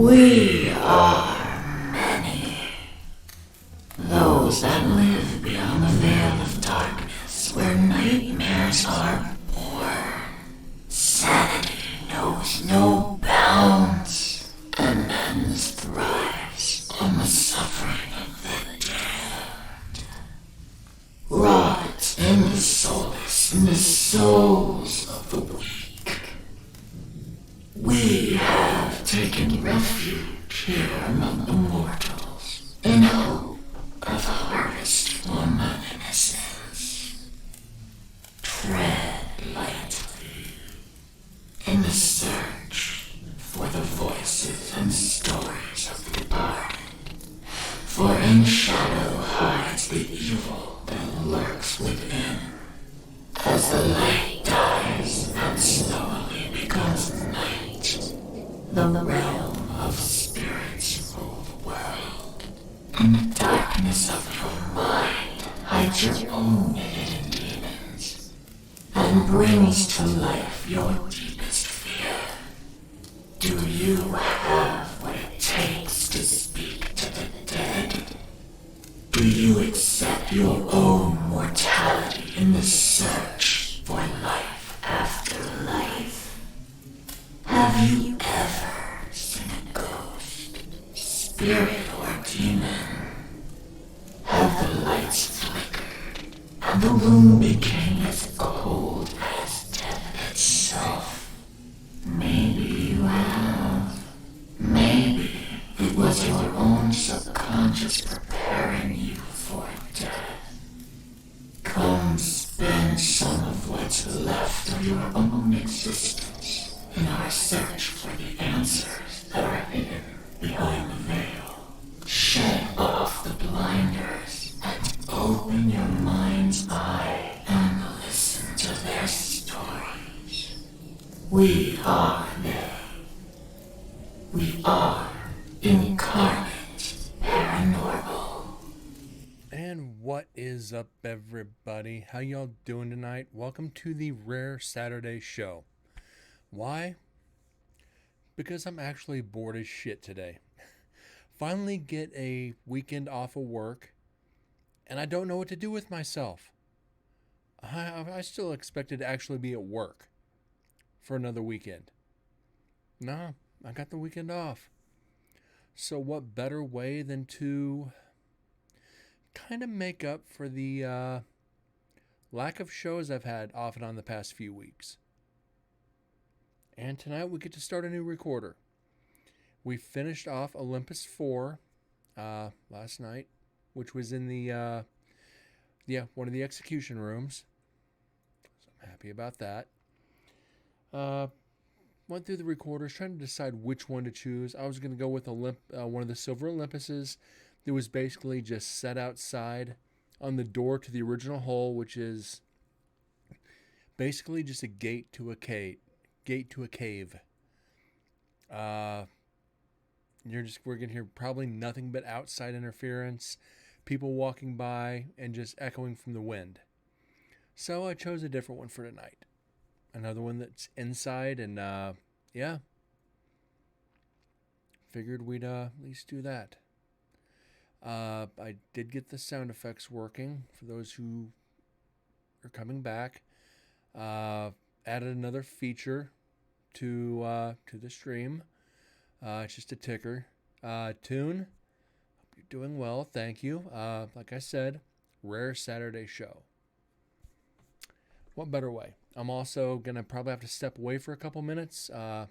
We are many. Those that live beyond the veil of darkness, where nightmares are born. Sanity knows no bounds, and men's thrives on the suffering of the damned. Rot in the solace in the souls of the weak. We have taken refuge here among the mortals, in hope of harvest from our innocence. Tread lightly in the search for the voices and stories of the departed, for in shadow hides the evil that lurks within. As the light dies and slowly becomes night, the realm of spirits rule the world. In the darkness of your mind hides your own hidden demons, and brings to life your deepest fear. Do you have what it takes to speak to the dead? Do you accept your own mortality in the search for life after life? Have you ever seen a ghost, spirit, or demon? Have the lights flickered and the room became as cold as death itself? Maybe you have. Maybe it was your own subconscious preparing you for death. Come spend some of what's left of your own existence in our search for the answers that are hidden behind the veil. Shed off the blinders and open your mind's eye and listen to their stories. We are they. We are Incarnate Paranormal. And what is up, everybody? How y'all doing tonight? Welcome to the Rare Saturday Show. Why? Because I'm actually bored as shit today. Finally get a weekend off of work, and I don't know what to do with myself. I still expected to actually be at work for another weekend. No, I got the weekend off. So what better way than to kind of make up for the lack of shows I've had off and on the past few weeks. And tonight we get to start a new recorder. We finished off Olympus 4 last night, which was in the one of the execution rooms. So I'm happy about that. Went through the recorders, trying to decide which one to choose. I was going to go with one of the Silver Olympuses that was basically just set outside on the door to the original hole, which is basically just a gate to a cave. We're going to hear probably nothing but outside interference, people walking by, and just echoing from the wind. So I chose a different one for tonight. Another one that's inside, and figured we'd at least do that. I did get the sound effects working for those who are coming back. Added another feature to the stream. It's just a ticker. Tune, hope you're doing well. Thank you. Like I said, Rare Saturday Show. What better way? I'm also going to probably have to step away for a couple minutes. Had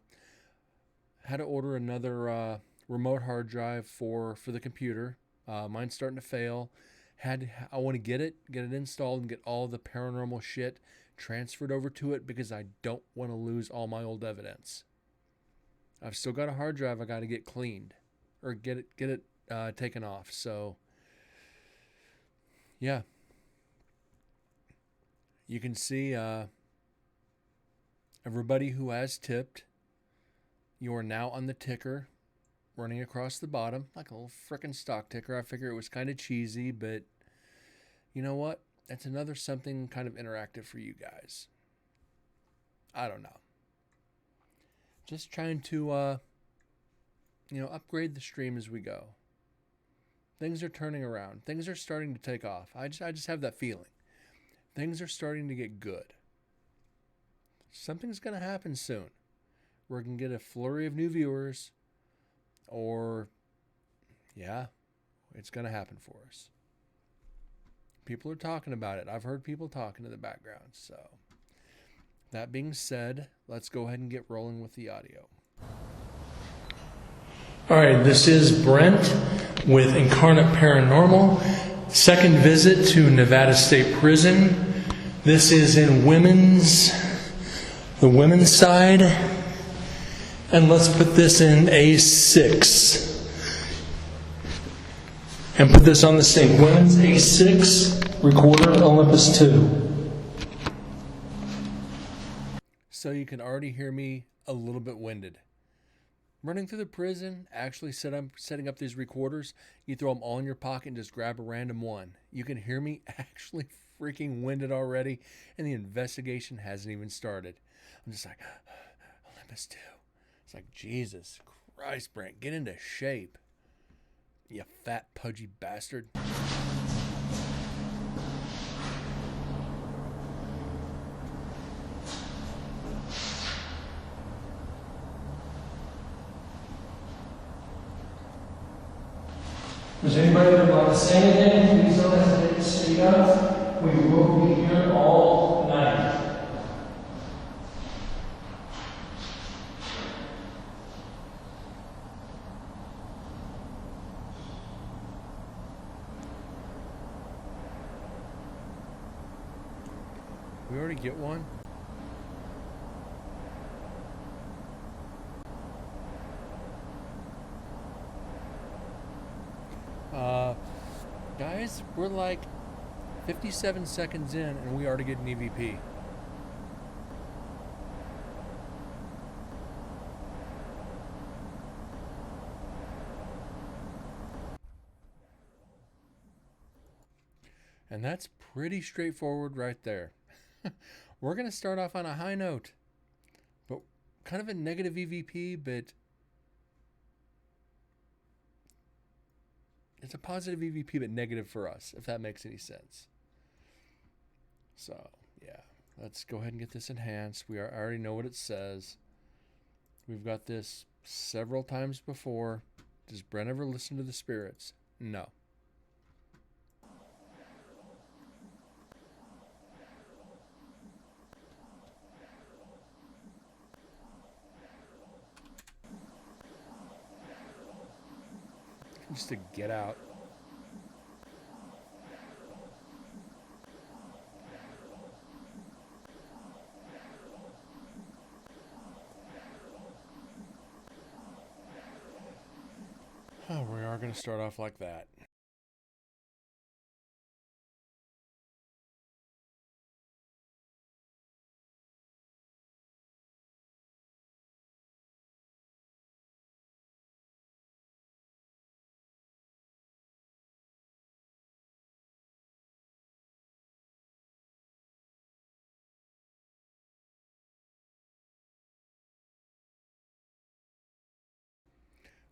to order another remote hard drive for the computer. Mine's starting to fail. I want to get it installed and get all the paranormal shit transferred over to it because I don't want to lose all my old evidence. I've still got a hard drive I got to get cleaned or get it taken off. So, yeah. You can see everybody who has tipped, you are now on the ticker running across the bottom like a little frickin' stock ticker. I figure it was kind of cheesy, but you know what? That's another something kind of interactive for you guys. I don't know. Just trying to upgrade the stream as we go. Things are turning around. Things are starting to take off. I just have that feeling. Things are starting to get good. Something's going to happen soon. We're going to get a flurry of new viewers, or, yeah, it's going to happen for us. People are talking about it. I've heard people talking in the background. So, that being said, let's go ahead and get rolling with the audio. All right, this is Brent with Incarnate Paranormal. Second visit to Nevada State Prison. This is in the women's side. And let's put this in A6. And put this on the sync. Women's A6, recorder Olympus 2. So you can already hear me a little bit winded. Running through the prison, actually setting up these recorders, you throw them all in your pocket and just grab a random one. You can hear me actually freaking winded already, and the investigation hasn't even started. I'm just like, Olympus 2. It's like, Jesus Christ, Brent, get into shape. You fat, pudgy bastard. Does anybody that want to say anything? Please don't hesitate to speak up. We will be here all night. We already get one? Guys, we're like 57 seconds in and we already get an EVP. And that's pretty straightforward right there. We're going to start off on a high note, but kind of a negative EVP, but it's a positive EVP, but negative for us, if that makes any sense. So, yeah, let's go ahead and get this enhanced. I already know what it says. We've got this several times before. Does Brent ever listen to the spirits? No. Just to get out. Oh, we are going to start off like that.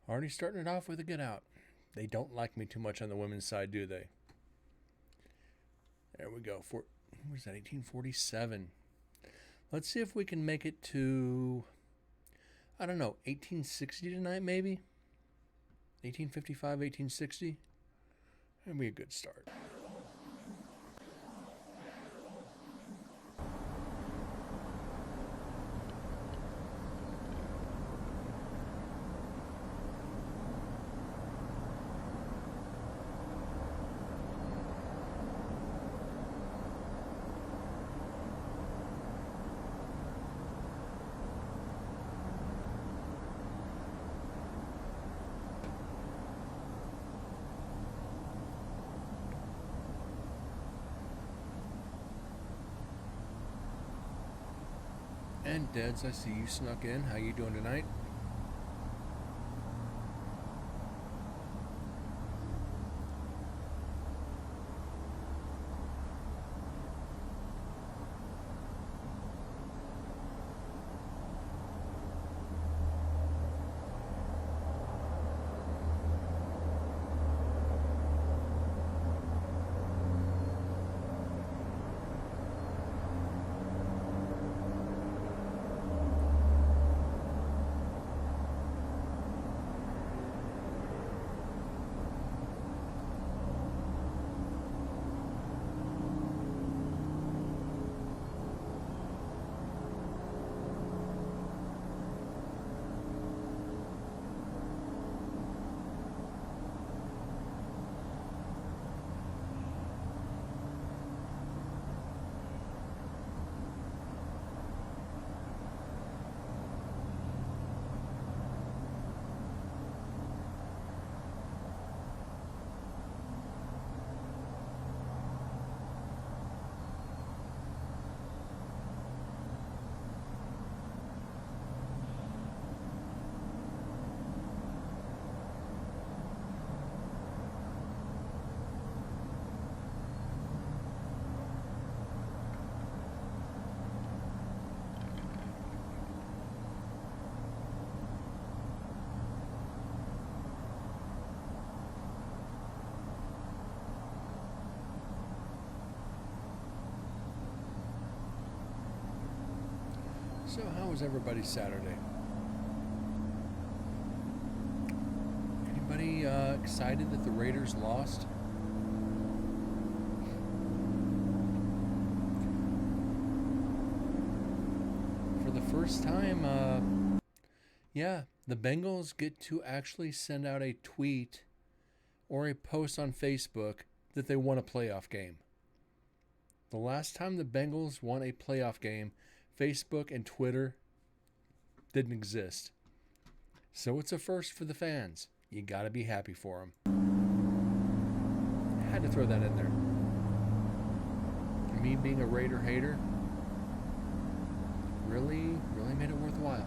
Already starting it off with a get out. They don't like me too much on the women's side, do they? There we go. What was that, 1847? Let's see if we can make it to, I don't know, 1860 tonight, maybe? 1855, 1860? That'd be a good start. And Deds, I see you snuck in. How you doing tonight? So, how was everybody's Saturday? Anybody excited that the Raiders lost? For the first time, yeah, the Bengals get to actually send out a tweet or a post on Facebook that they won a playoff game. The last time the Bengals won a playoff game, Facebook and Twitter didn't exist. So it's a first for the fans. You gotta be happy for them. I had to throw that in there. Me being a Raider hater really made it worthwhile.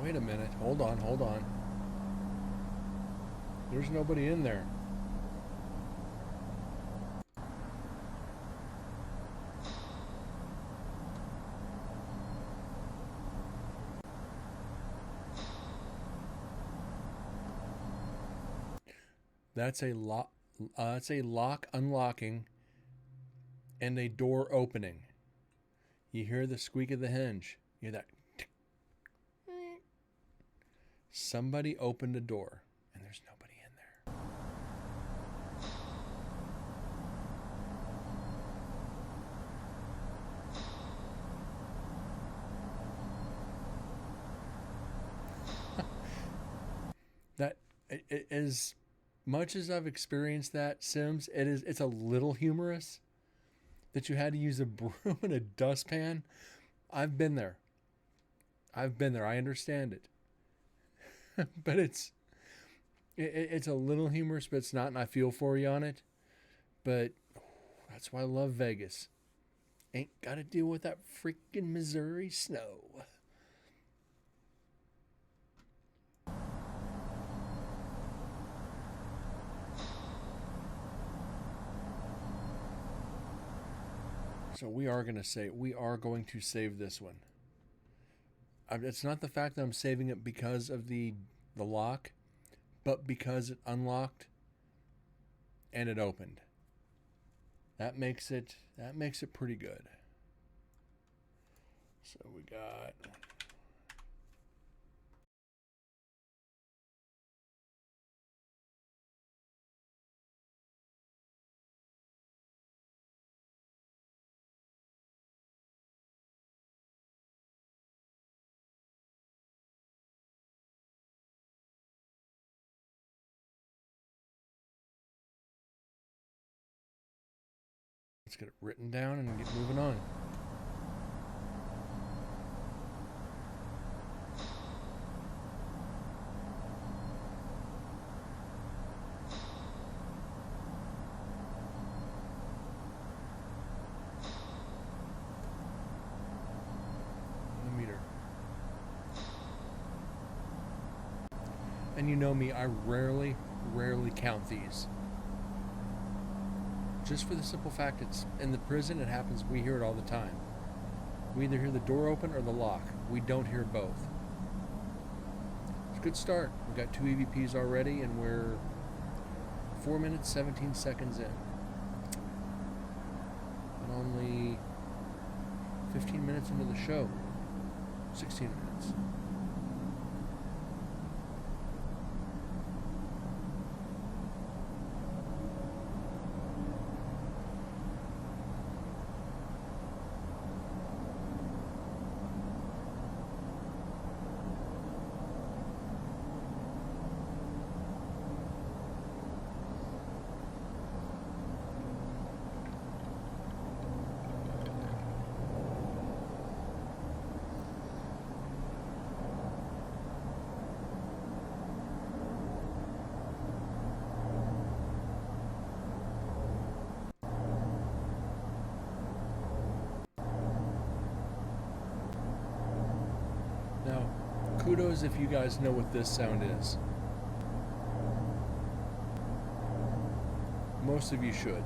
Wait a minute. Hold on. There's nobody in there. That's a lock. It's a lock unlocking and a door opening. You hear the squeak of the hinge. You hear that. Somebody opened a door, and there's nobody in there. As much as I've experienced that, Sims, it's a little humorous that you had to use a broom and a dustpan. I've been there. I understand it. But it's a little humorous, but it's not, and I feel for you on it. But that's why I love Vegas. Ain't got to deal with that freaking Missouri snow. So we are going to save this one. It's not the fact that I'm saving it because of the lock, but because it unlocked and it opened. That makes it pretty good. So we got let's get it written down and get moving on. The meter. And you know me, I rarely count these. Just for the simple fact it's in the prison, it happens, we hear it all the time. We either hear the door open or the lock. We don't hear both. It's a good start. We've got 2 EVPs already, and we're 4 minutes, 17 seconds in. And only 15 minutes into the show. 16 minutes. Now, kudos if you guys know what this sound is. Most of you should.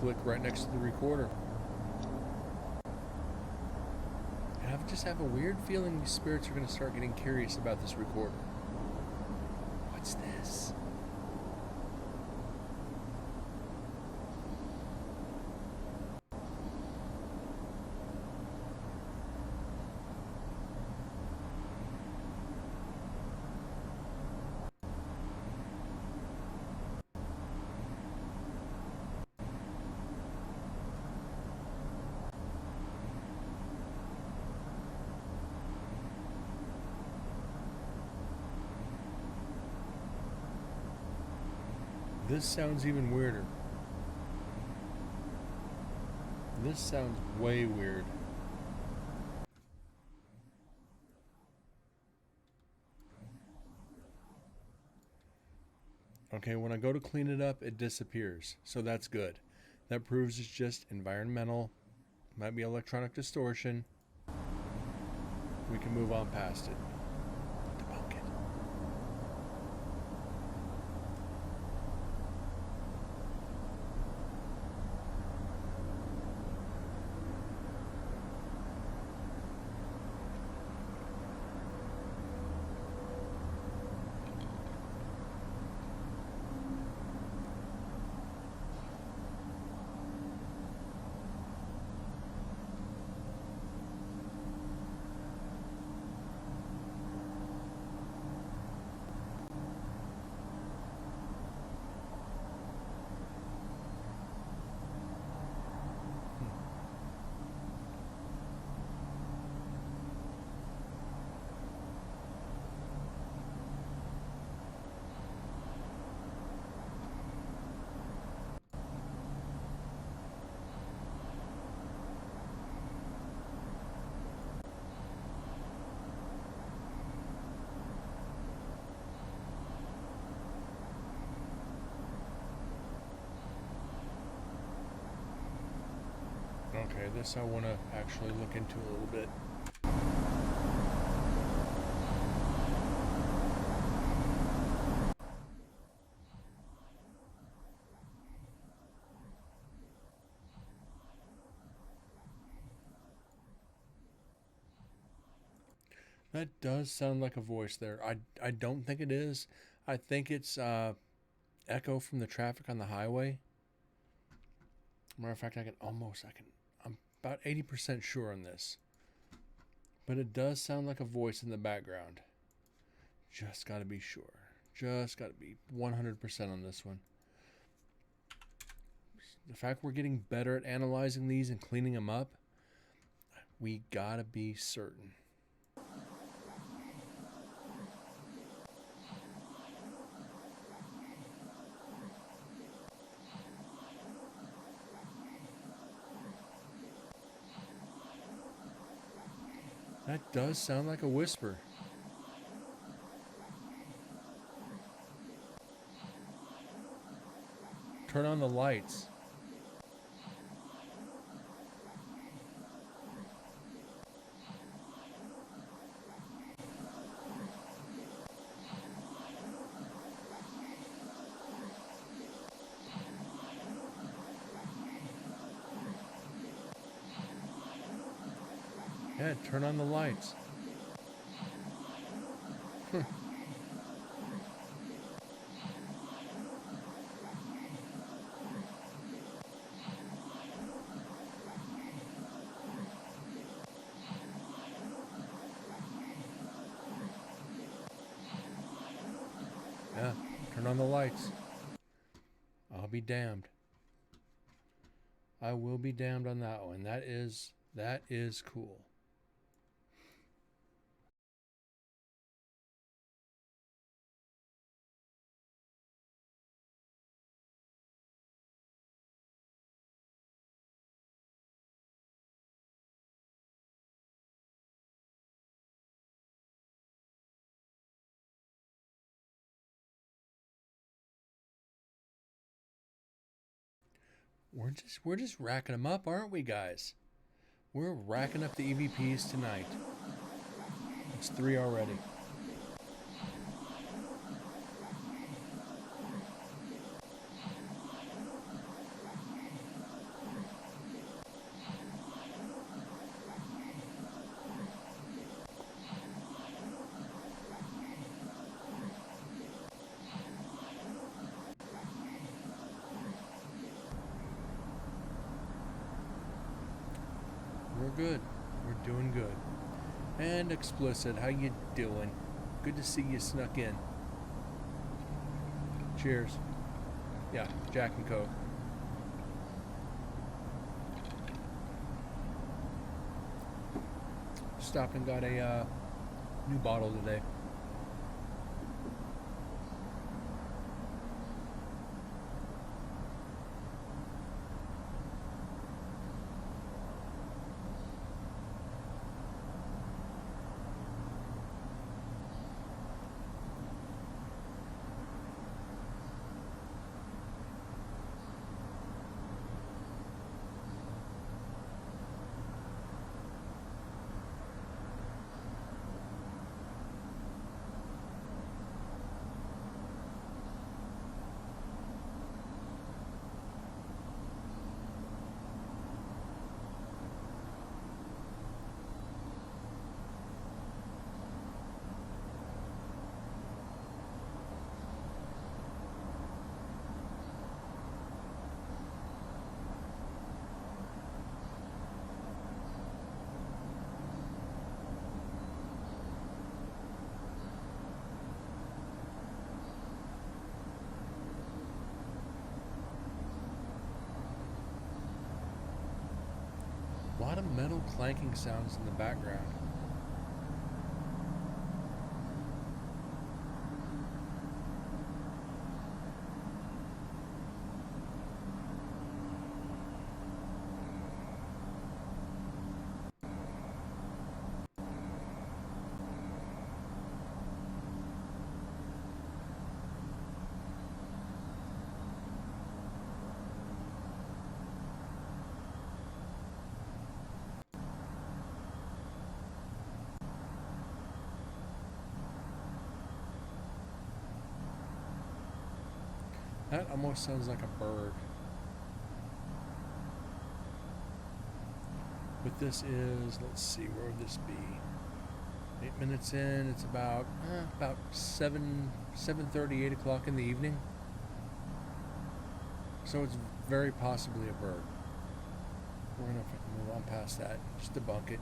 flick right next to the recorder. And I just have a weird feeling these spirits are going to start getting curious about this recorder. What's this? This sounds even weirder. This sounds way weird. Okay, when I go to clean it up, it disappears. So that's good. That proves it's just environmental. Might be electronic distortion. We can move on past it. Debunk it. Okay, this I want to actually look into a little bit. That does sound like a voice there. I don't think it is. I think it's echo from the traffic on the highway. Matter of fact, I'm about 80% sure on this. But it does sound like a voice in the background. Just gotta be sure. Just gotta be 100% on this one. The fact we're getting better at analyzing these and cleaning them up, we gotta be certain. That does sound like a whisper. Turn on the lights. Yeah, turn on the lights. Yeah, turn on the lights. I'll be damned. I will be damned on that one. That is cool. We're just racking them up, aren't we, guys? We're racking up the EVPs tonight. It's 3 already. We're good. We're doing good. And Explicit, how you doing? Good to see you snuck in. Cheers. Yeah, Jack and Coke. Stopped and got a new bottle today. A lot of metal clanking sounds in the background. That almost sounds like a bird. But this is, let's see, where would this be? 8 minutes in, it's about 7:30, 8 o'clock in the evening. So it's very possibly a bird. We're gonna move on past that, just debunk it.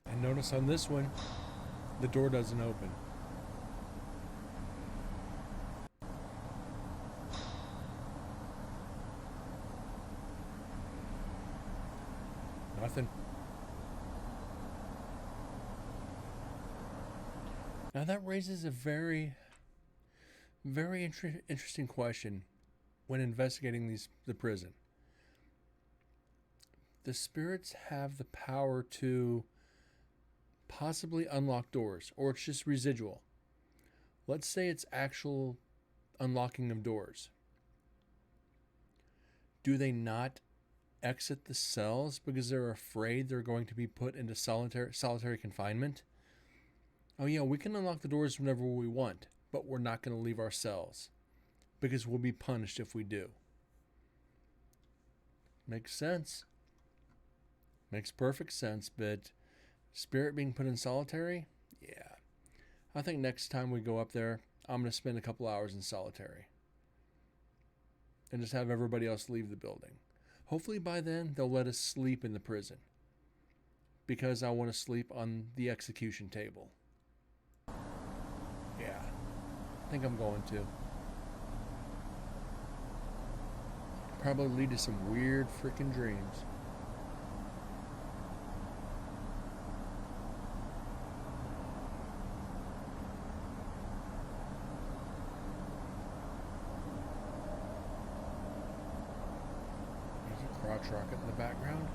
And notice on this one, the door doesn't open. Nothing. Now that raises a very interesting question when investigating the prison. The spirits have the power to possibly unlock doors, or it's just residual. Let's say it's actual unlocking of doors. Do they not exit the cells because they're afraid they're going to be put into solitary confinement? Oh yeah, we can unlock the doors whenever we want, but we're not going to leave our cells because we'll be punished if we do. Makes sense. Makes perfect sense, but spirit being put in solitary? Yeah. I think next time we go up there, I'm going to spend a couple hours in solitary and just have everybody else leave the building. Hopefully by then they'll let us sleep in the prison because I want to sleep on the execution table. Yeah, I think I'm going to. probably lead to some weird freaking dreams. There's a crotch rocket in the background.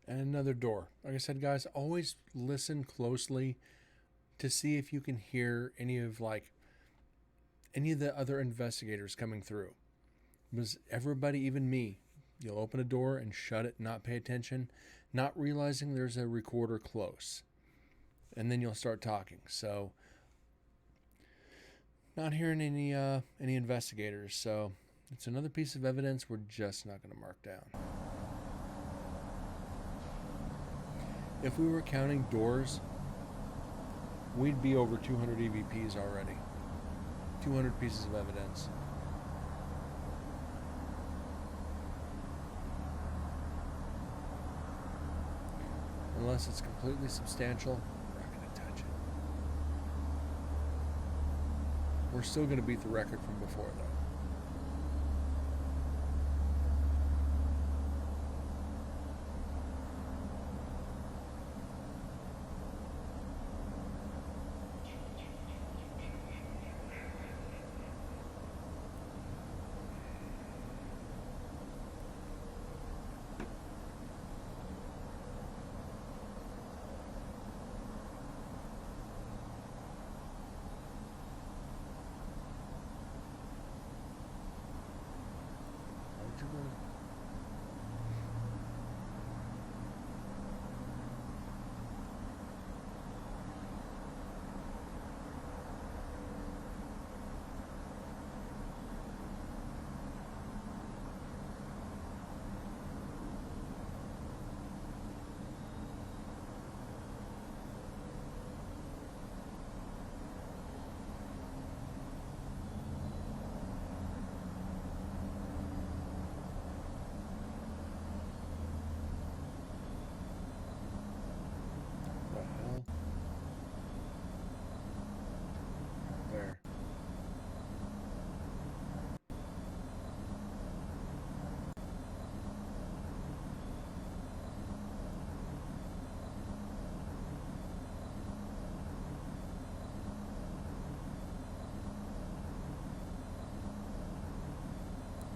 And another door. Like I said, guys, always listen closely to see if you can hear any of the other investigators coming through. Because everybody, even me, you'll open a door and shut it, not pay attention, not realizing there's a recorder close. And then you'll start talking. So not hearing any investigators. So it's another piece of evidence we're just not going to mark down. If we were counting doors, we'd be over 200 EVPs already. 200 pieces of evidence. Unless it's completely substantial, we're not going to touch it. We're still going to beat the record from before, though.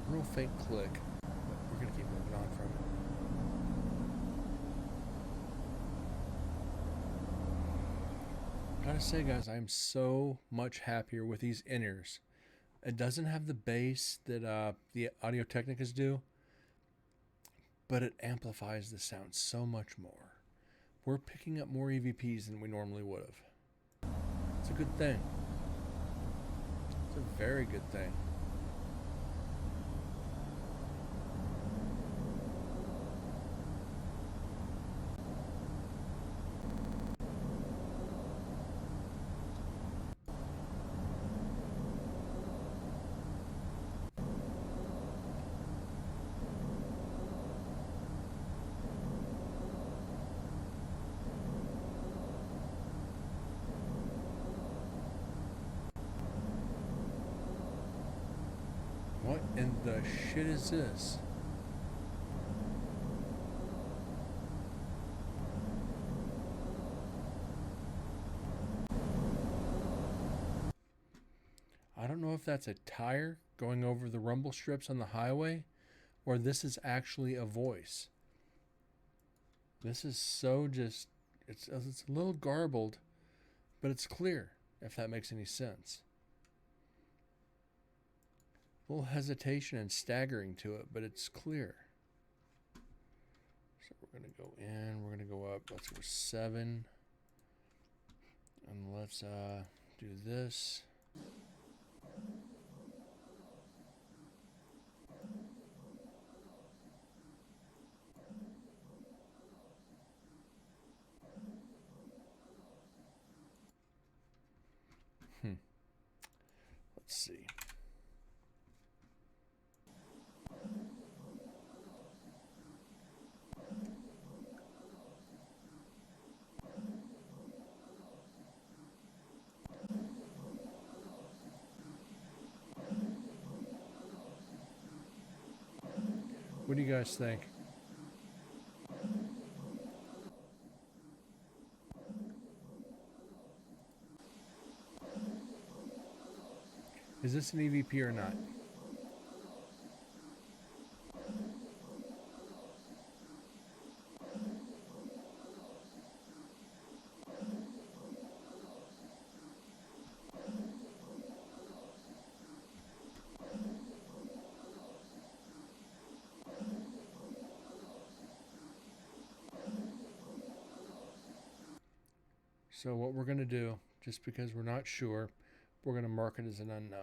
Real faint click, but we're going to keep moving on from it. Gotta say, guys, I'm so much happier with these in-ears. It doesn't have the bass that the Audio-Technicas do, but it amplifies the sound so much more. We're picking up more EVPs than we normally would have. It's a good thing. It's a very good thing. in the shit is this? I don't know if that's a tire going over the rumble strips on the highway, or this is actually a voice. This is so just, it's a little garbled, but it's clear, if that makes any sense. A little hesitation and staggering to it, but it's clear. So we're going to go in, we're going to go up, let's go 7. And let's do this. Let's see. What do you guys think? Is this an EVP or not? So what we're going to do, just because we're not sure, we're going to mark it as an unknown.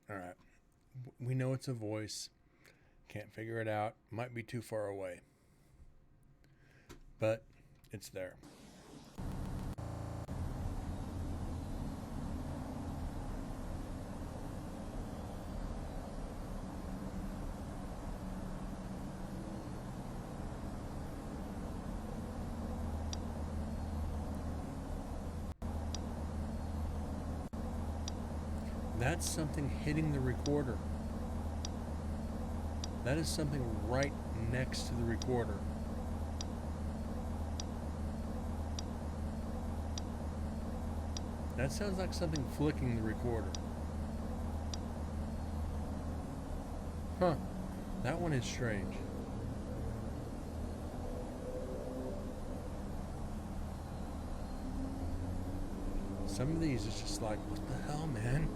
All right. We know it's a voice. Can't figure it out. Might be too far away. But it's there. That's something hitting the recorder. That is something right next to the recorder. That sounds like something flicking the recorder. Huh. That one is strange. Some of these is just like, what the hell, man?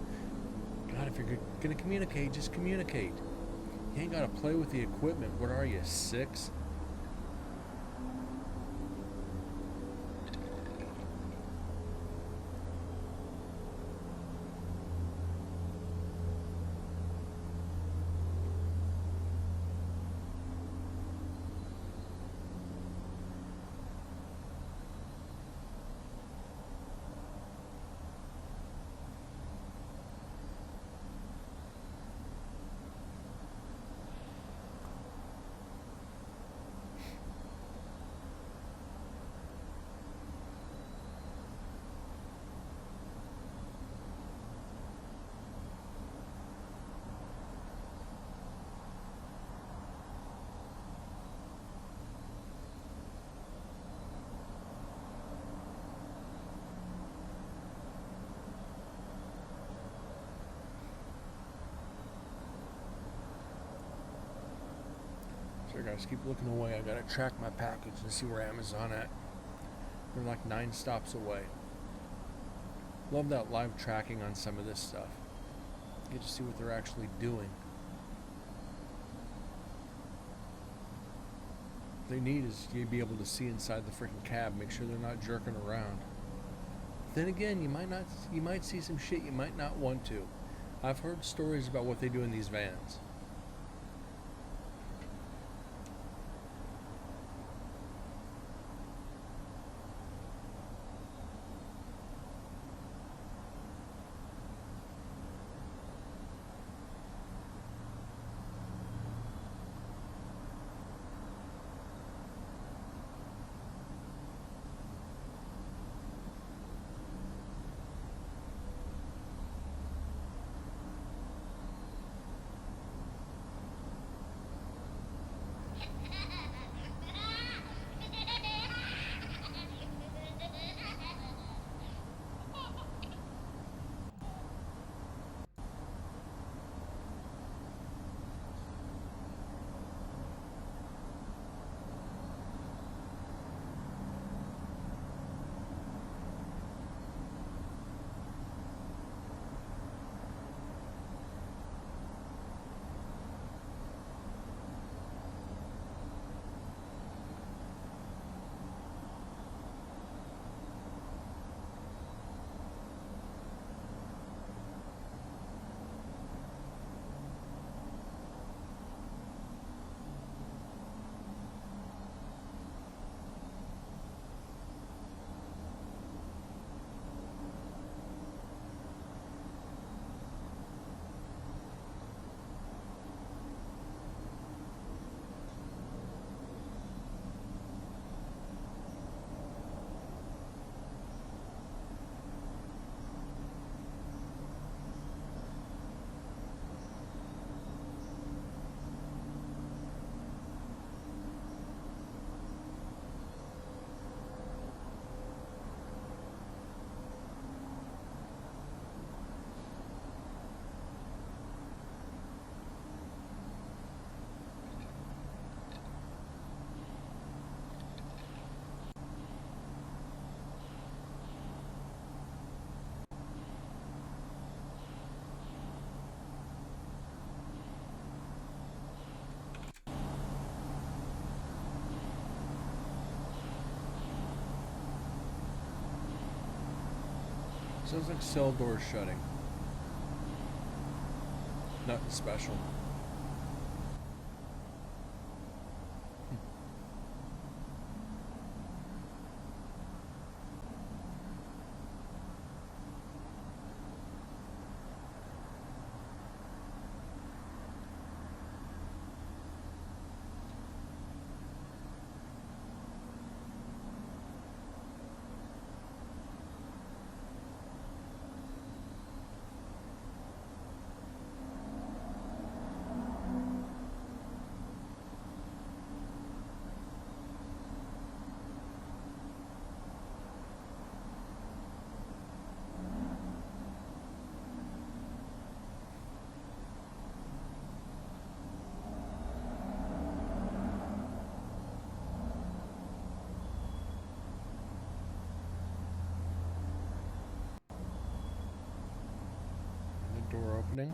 God, if you're gonna communicate, just communicate. You ain't gotta play with the equipment. What are you, 6? So guys, keep looking away. I gotta track my package and see where Amazon at. They're like 9 stops away. Love that live tracking on some of this stuff. You get to see what they're actually doing. What they need is you be able to see inside the freaking cab, make sure they're not jerking around. Then again, you might see some shit you might not want to. I've heard stories about what they do in these vans. Sounds like cell doors shutting. Nothing special. Door opening.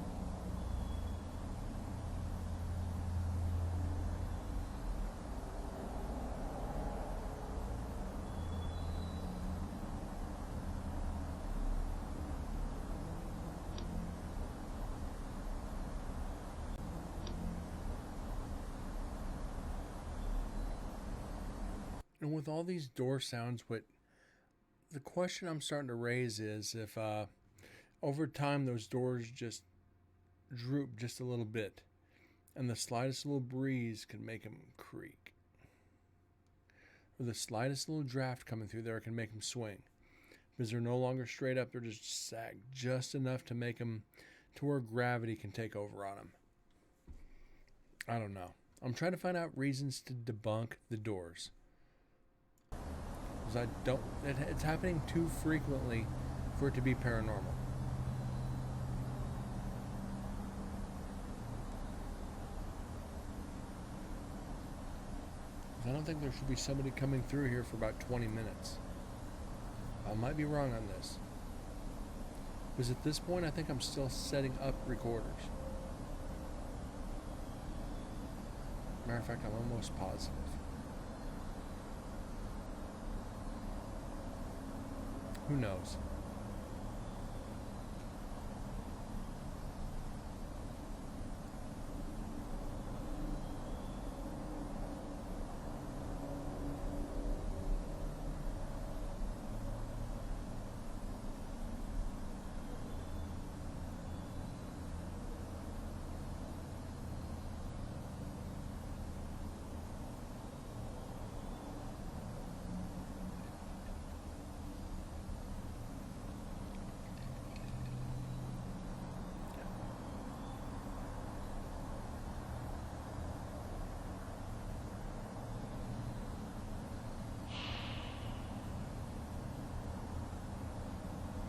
And with all these door sounds, what the question I'm starting to raise is if over time those doors just droop just a little bit, and the slightest little breeze can make them creak, or the slightest little draft coming through there can make them swing, because they're no longer straight up, they're just sagged just enough to make them to where gravity can take over on them. I don't know. I'm trying to find out reasons to debunk the doors, because it's happening too frequently for it to be paranormal. I don't think there should be somebody coming through here for about 20 minutes. I might be wrong on this, because at this point I think I'm still setting up recorders. Matter of fact, I'm almost positive. Who knows?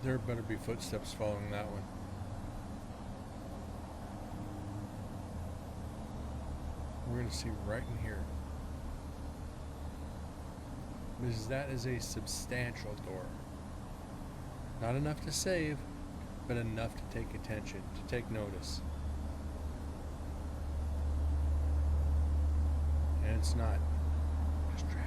There better be footsteps following that one. We're going to see right in here. Because that is a substantial door. Not enough to save, but enough to take attention, to take notice. And it's not just traffic.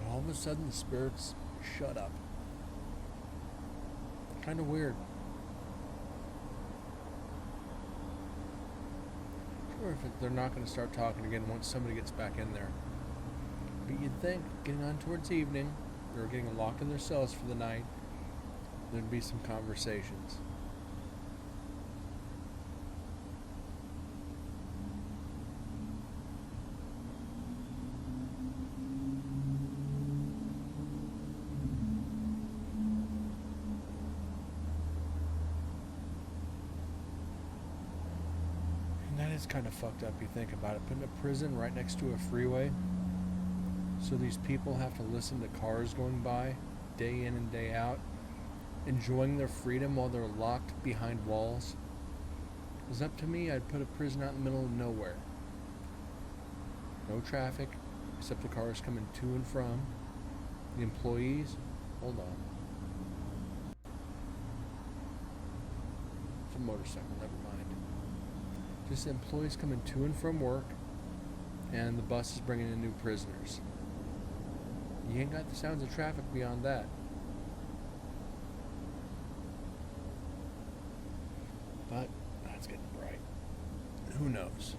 All of a sudden the spirits shut up. Kind of weird. or if they're not going to start talking again once somebody gets back in there. But you'd think, getting on towards evening, or getting locked in their cells for the night, there'd be some conversations. It's kind of fucked up, you think about it. Putting a prison right next to a freeway, so these people have to listen to cars going by day in and day out, enjoying their freedom while they're locked behind walls. If it was up to me, I'd put a prison out in the middle of nowhere. No traffic, except the cars coming to and from. The employees, hold on. It's a motorcycle, never mind. Just employees coming to and from work, and the bus is bringing in new prisoners. You ain't got the sounds of traffic beyond that. But that's getting bright. Who knows?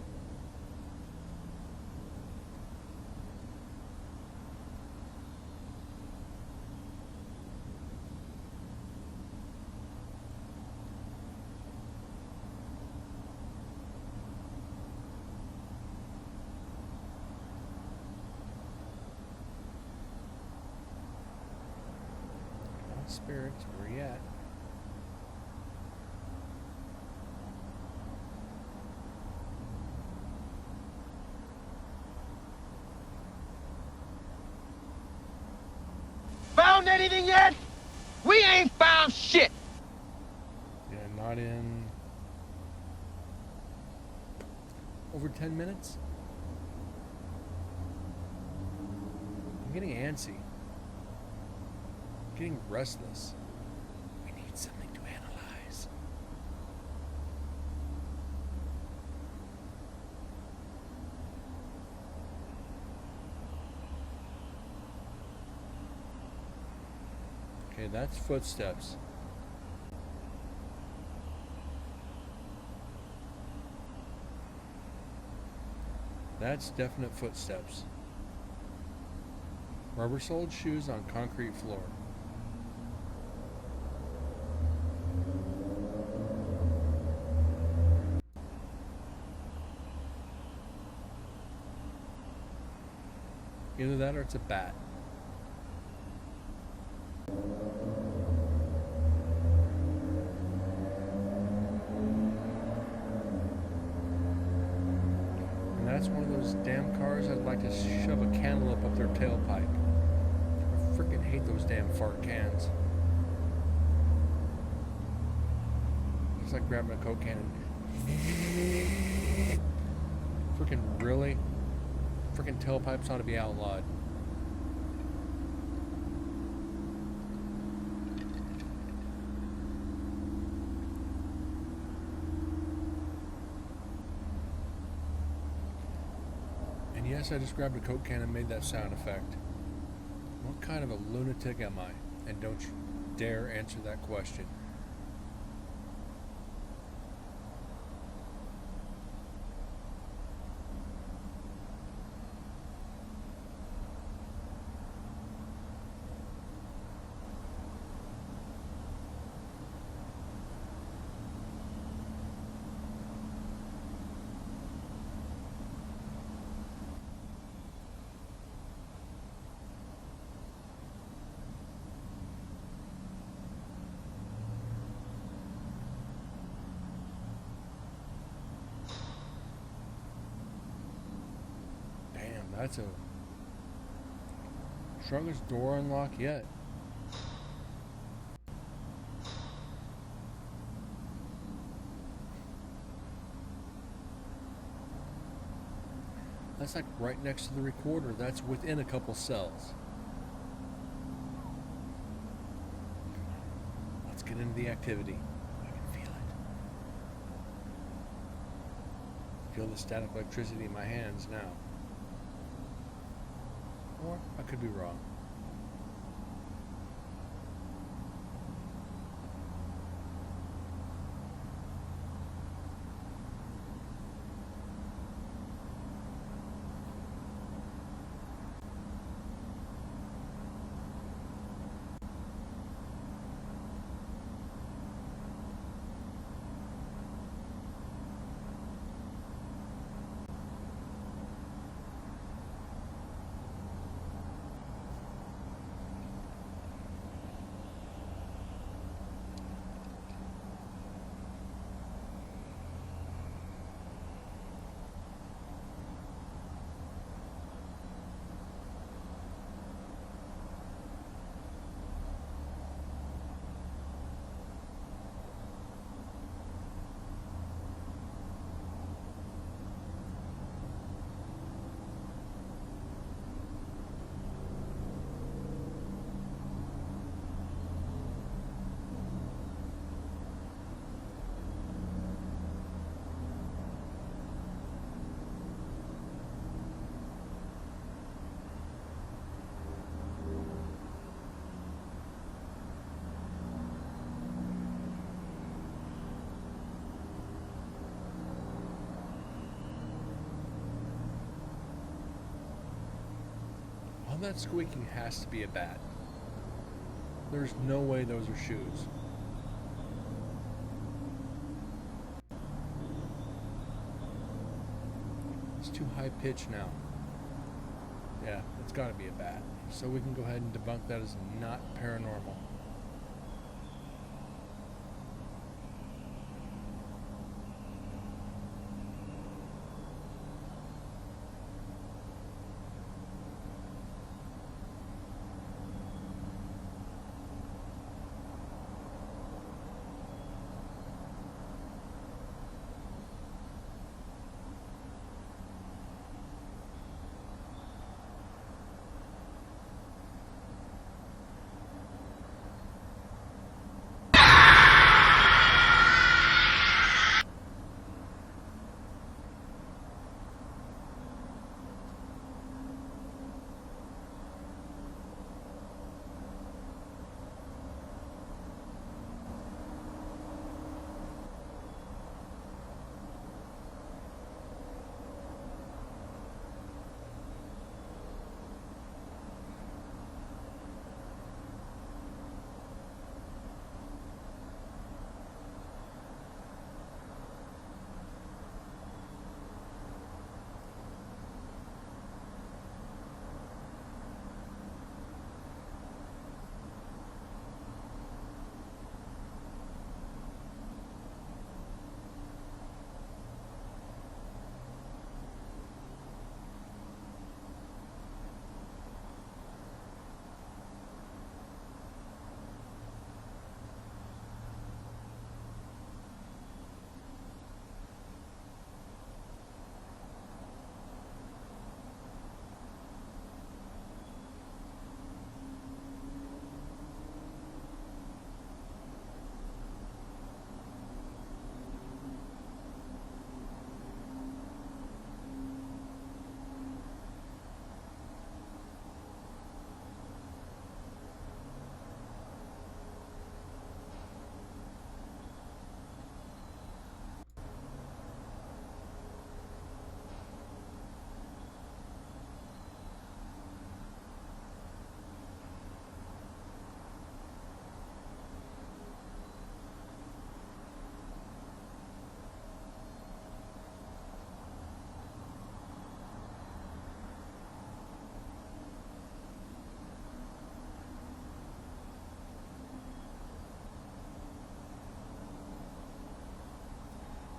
Spirits, where you at? Found anything yet? We ain't found shit. Yeah, not in over 10 minutes. I'm getting antsy. Getting restless. We need something to analyze. Okay, that's footsteps. That's definite footsteps. Rubber-soled shoes on concrete floor. Either that or it's a bat. And that's one of those damn cars I'd like to shove a cantaloupe up their tailpipe. I freaking hate those damn fart cans. It's like grabbing a Coke can and freaking really? Freaking tailpipes ought to be outlawed. And yes, I just grabbed a Coke can and made that sound effect. What kind of a lunatic am I? And don't you dare answer that question. That's a strongest door unlock yet. That's like right next to the recorder. That's within a couple cells. Let's get into the activity. I can feel it. Feel the static electricity in my hands now. Or I could be wrong. that squeaking has to be a bat. There's no way those are shoes. It's too high pitched now. Yeah, it's got to be a bat. So we can go ahead and debunk that as not paranormal.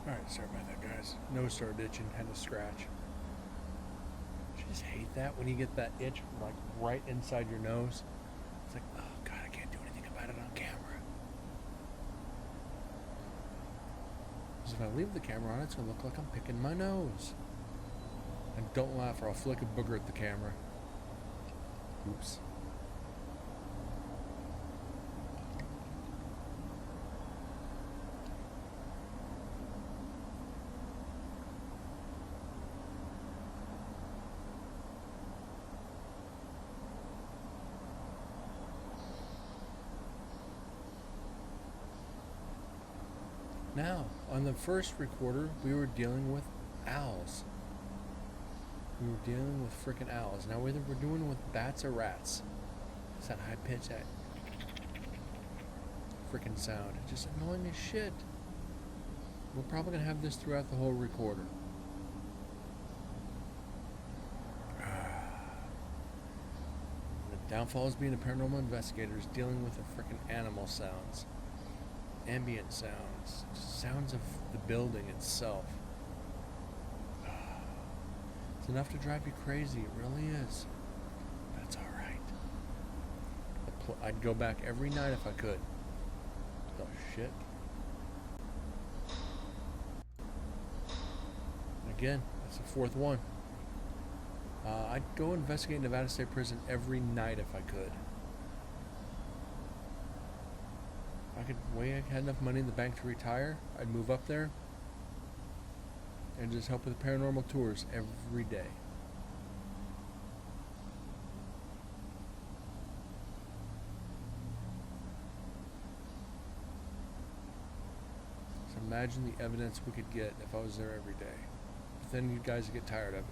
Alright, sorry about that, guys. Nose started itching, had to scratch. I just hate that when you get that itch like right inside your nose. It's like, oh god, I can't do anything about it on camera. Because if I leave the camera on, it's going to look like I'm picking my nose. And don't laugh or I'll flick a booger at the camera. Oops. Now, on the first recorder, we were dealing with owls. We were dealing with frickin' owls. Now, whether we're doing with bats or rats, it's that high pitch, that frickin' sound. It's just annoying as shit. We're probably gonna have this throughout the whole recorder. The downfall is being a paranormal investigator is dealing with the frickin' animal sounds. Ambient sounds, sounds of the building itself. It's enough to drive you crazy, it really is. But it's alright. I'd go back every night if I could. Oh shit. Again, that's the fourth one. I'd go investigate Nevada State Prison every night if I could. I had enough money in the bank to retire, I'd move up there and just help with the paranormal tours every day. So imagine the evidence we could get if I was there every day. But then you guys would get tired of it.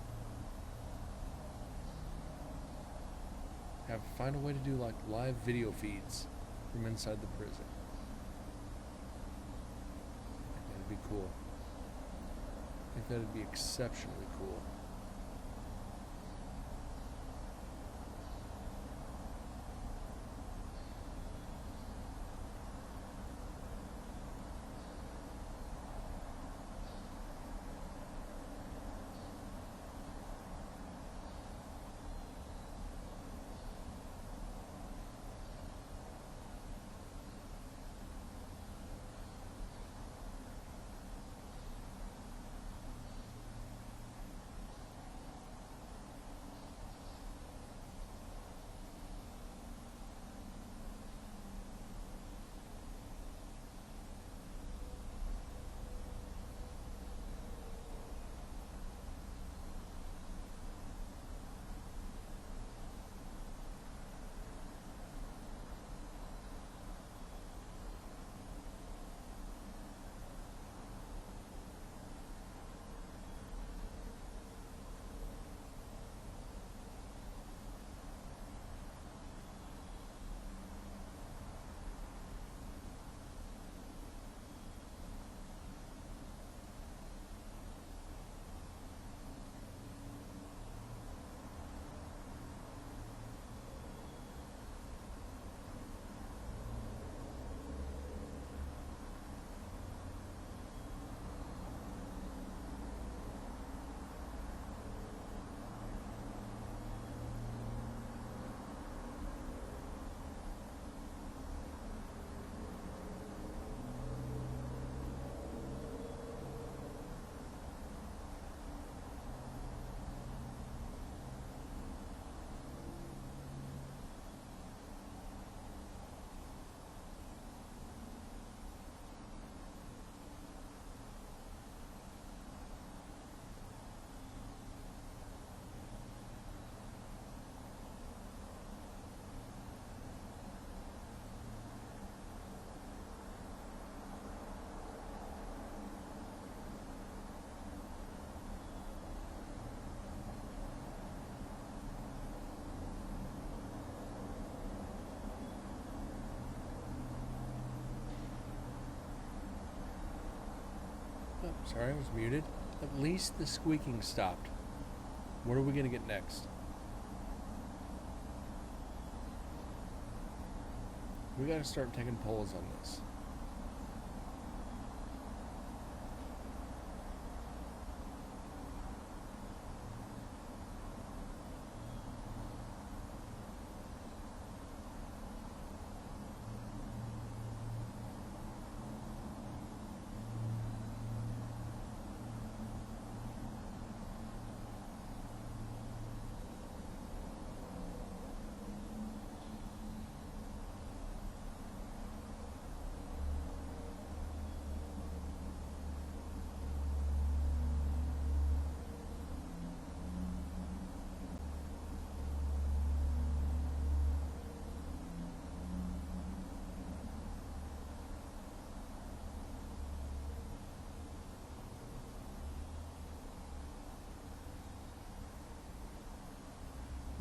find a way to do like live video feeds from inside the prison. That'd be cool. I think that'd be exceptionally cool. Oh, sorry, I was muted. At least the squeaking stopped. What are we going to get next? We got to start taking polls on this.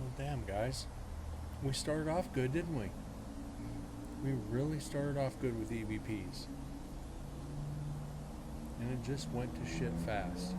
Well, damn, guys. We started off good, didn't we? We really started off good with EVPs. And it just went to shit fast.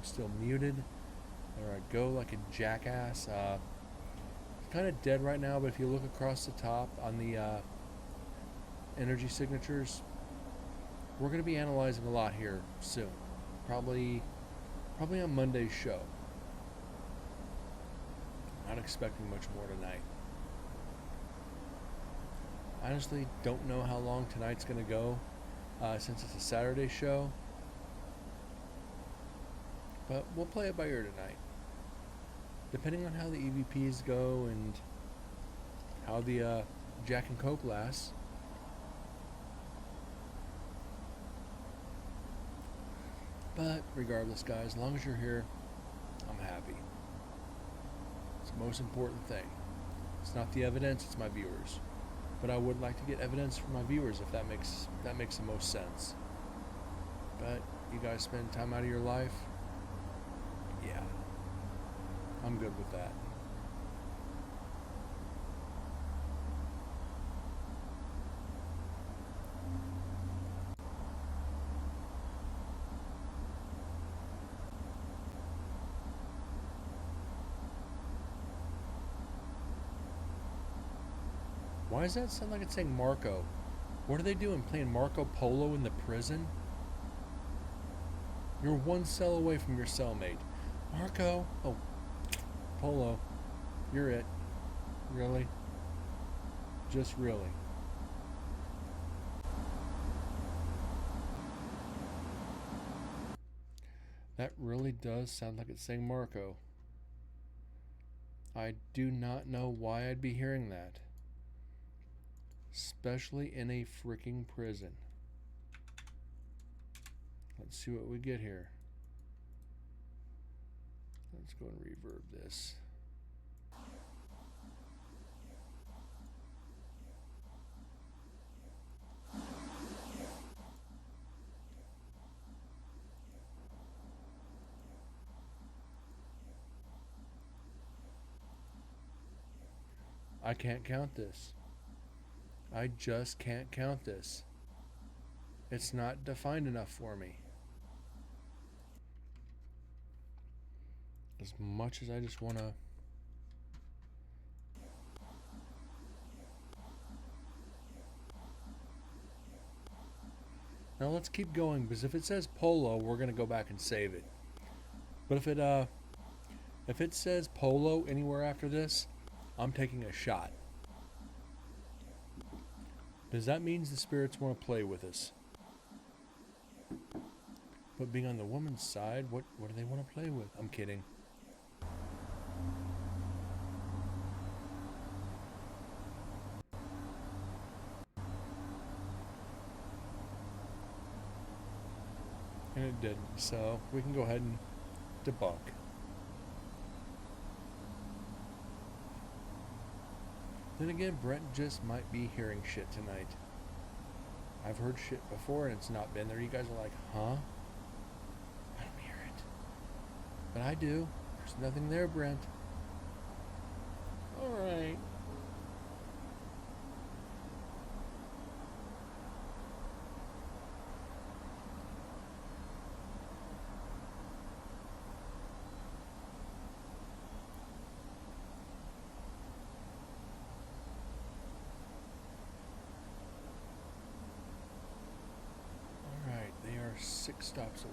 still muted. There I go, like a jackass. It's kind of dead right now, but if you look across the top on the energy signatures, we're going to be analyzing a lot here soon. Probably on Monday's show. Not expecting much more tonight. Honestly, don't know how long tonight's going to go, since it's a Saturday show. But we'll play it by ear tonight. Depending on how the EVPs go and how the Jack and Coke lasts. But regardless, guys, as long as you're here, I'm happy. It's the most important thing. It's not the evidence, it's my viewers. But I would like to get evidence from my viewers if that makes the most sense. But you guys spend time out of your life, yeah, I'm good with that. Why does that sound like it's saying Marco? What are they doing? Playing Marco Polo in the prison? You're one cell away from your cellmate. Marco! Oh, Polo. You're it. Really? Just really. That really does sound like it's saying Marco. I do not know why I'd be hearing that. Especially in a freaking prison. Let's see what we get here. Let's go and reverb this. I can't count this. I just can't count this. It's not defined enough for me. As much as I just want to... Now let's keep going, because if it says Polo, we're going to go back and save it. But if it says Polo anywhere after this, I'm taking a shot. Because that means the spirits want to play with us. But being on the woman's side, what do they want to play with? I'm kidding. And it didn't, so we can go ahead and debunk. Then again, Brent just might be hearing shit tonight. I've heard shit before and it's not been there. You guys are like, huh? I don't hear it. But I do. There's nothing there, Brent. Alright. Alright, they are 6 stops away.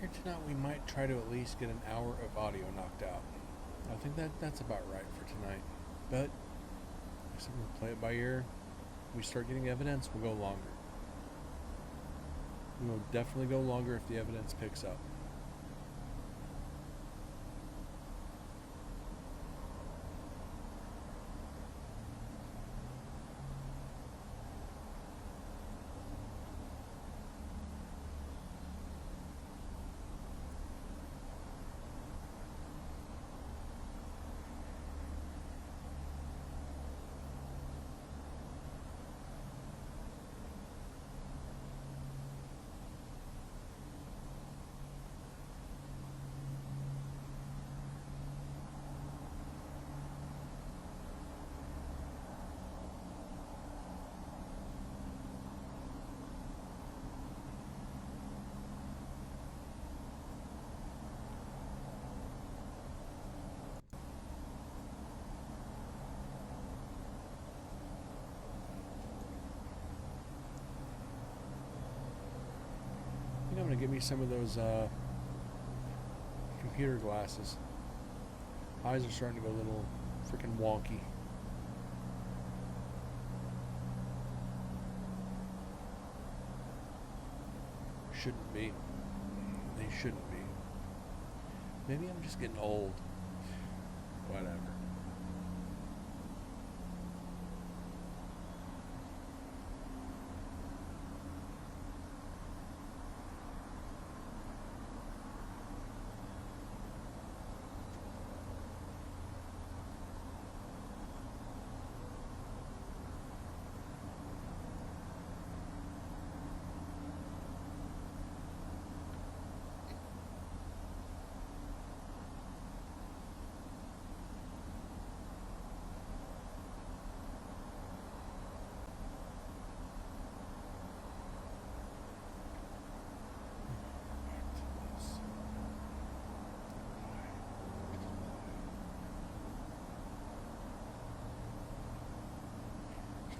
figured tonight we might try to at least get an hour of audio knocked out. I think that's about right for tonight. But I said we'll play it by ear. We start getting evidence, we'll go longer. We will definitely go longer if the evidence picks up. I think I'm gonna get me some of those computer glasses. Eyes are starting to go a little freaking wonky. Shouldn't be. They shouldn't be. Maybe I'm just getting old. Whatever.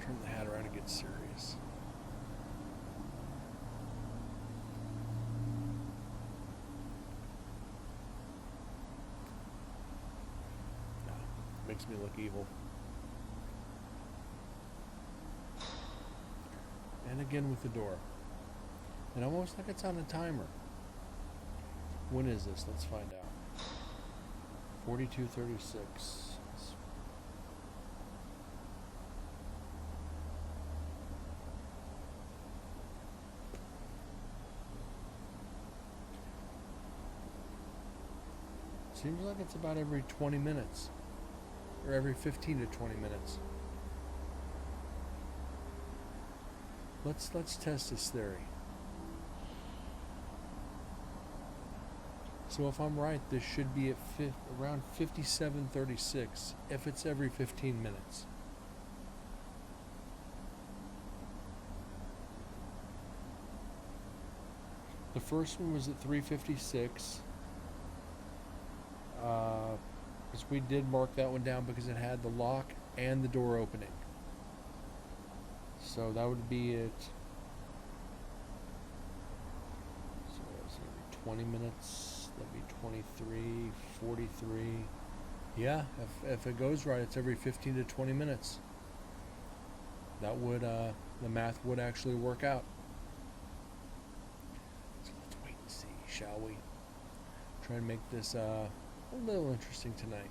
Turn the hat around and get serious. No, makes me look evil. And again with the door. And almost like it's on a timer. When is this? Let's find out. 42:36. Seems like it's about every 20 minutes. Or every 15 to 20 minutes. Let's test this theory. So if I'm right, this should be at around 57:36 if it's every 15 minutes. The first one was at 3:56. Because we did mark that one down because it had the lock and the door opening. So that would be it. So it's every 20 minutes. That'd be 23, 43. Yeah, if it goes right, it's every 15 to 20 minutes. That would, the math would actually work out. So let's wait and see, shall we? Try and make this, a little interesting tonight.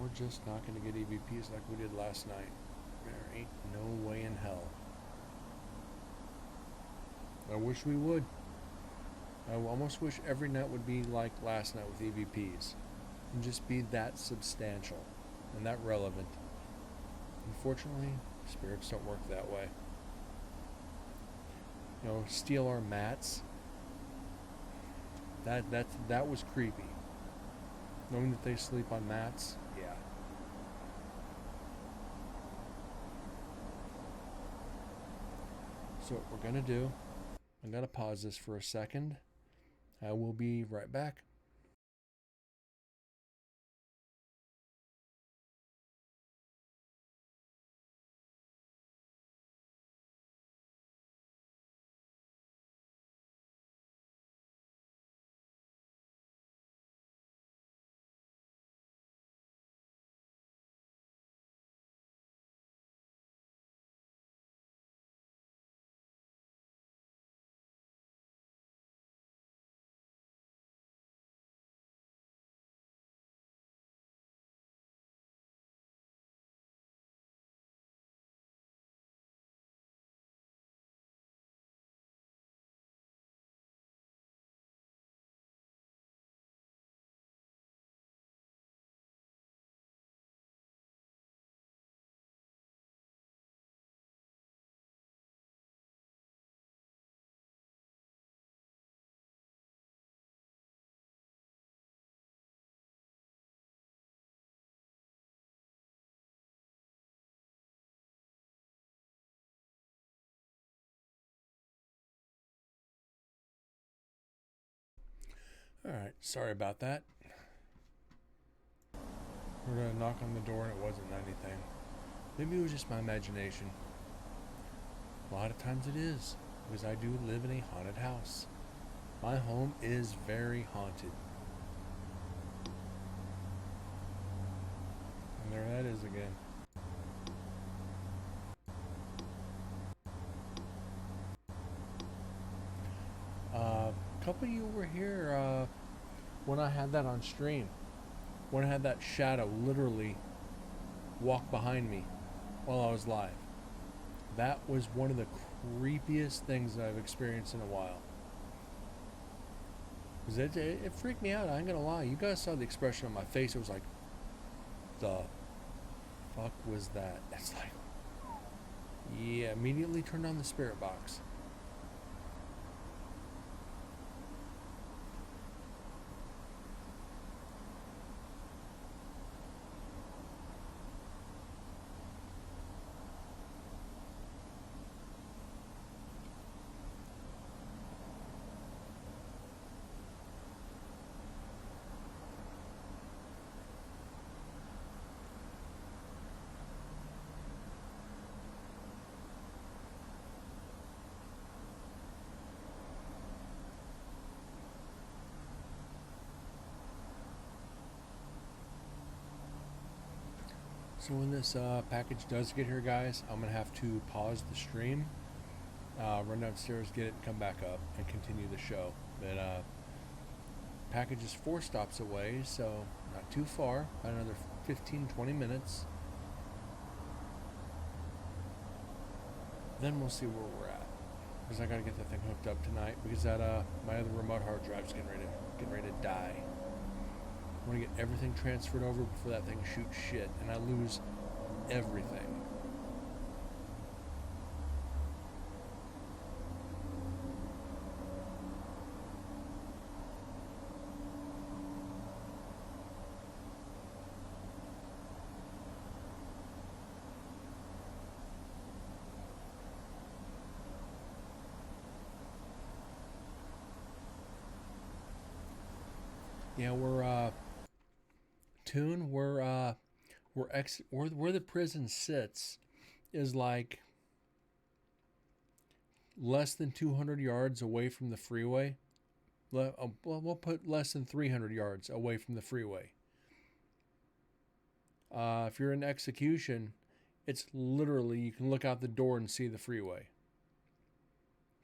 We're just not going to get EVPs like we did last night. There ain't no way in hell. I wish we would. I almost wish every night would be like last night with EVPs. And just be that substantial and that relevant. Unfortunately, spirits don't work that way. You know, steal our mats. That was creepy. Knowing that they sleep on mats, yeah. So what we're gonna do, I'm gonna pause this for a second. I will be right back. Alright, sorry about that. We're gonna knock on the door and it wasn't anything. Maybe it was just my imagination. A lot of times it is, because I do live in a haunted house. My home is very haunted. And there that is again. A couple of you were here when I had that on stream. When I had that shadow literally walk behind me while I was live. That was one of the creepiest things that I've experienced in a while. Because it freaked me out, I ain't gonna lie. You guys saw the expression on my face. It was like, the fuck was that? It's like, yeah, immediately turned on the spirit box. So when this package does get here, guys, I'm going to have to pause the stream, run downstairs, get it, and come back up and continue the show. But package is 4 stops away, so not too far, about another 15-20 minutes. Then we'll see where we're at, because I got to get that thing hooked up tonight, because that my other remote hard drive's getting ready to die. I want to get everything transferred over before that thing shoots shit and I lose everything. Yeah, we're Tune, where the prison sits is like less than 200 yards away from the freeway. Well, we'll put less than 300 yards away from the freeway. If you're in execution, it's literally, you can look out the door and see the freeway.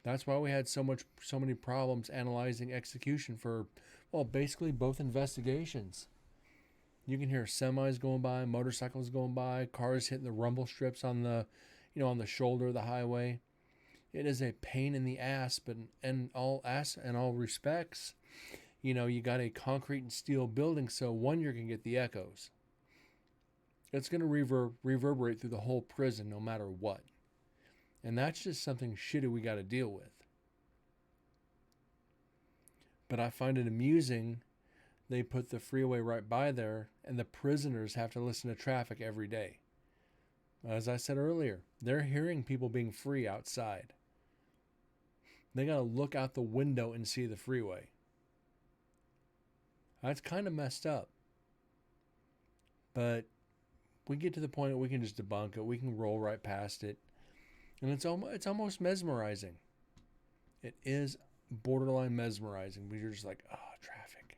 That's why we had so many problems analyzing execution for, well, basically both investigations. You can hear semis going by, motorcycles going by, cars hitting the rumble strips on the, on the shoulder of the highway. It is a pain in the ass, but in all respects, you got a concrete and steel building, so one, you're gonna get the echoes. It's gonna reverberate through the whole prison, no matter what, and that's just something shitty we got to deal with. But I find it amusing they put the freeway right by there, and the prisoners have to listen to traffic every day. As I said earlier, they're hearing people being free outside. They got to look out the window and see the freeway. That's kind of messed up. But we get to the point that we can just debunk it. We can roll right past it. And it's almost mesmerizing. It is borderline mesmerizing because you're just like, oh, traffic.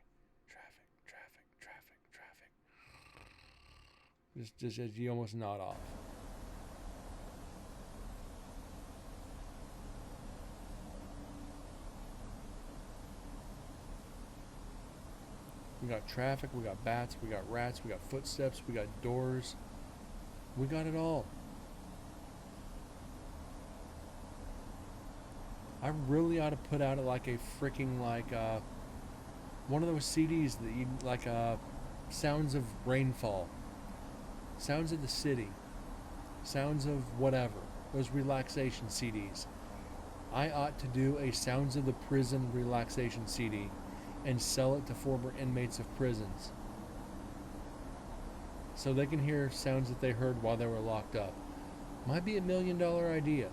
Just as you almost nod off. We got traffic, we got bats, we got rats, we got footsteps, we got doors. We got it all. I really ought to put out like a freaking one of those CDs that you sounds of rainfall, sounds of the city, sounds of whatever, those relaxation CDs. I ought to do a sounds of the prison relaxation CD and sell it to former inmates of prisons so they can hear sounds that they heard while they were locked up. Might be $1 million idea.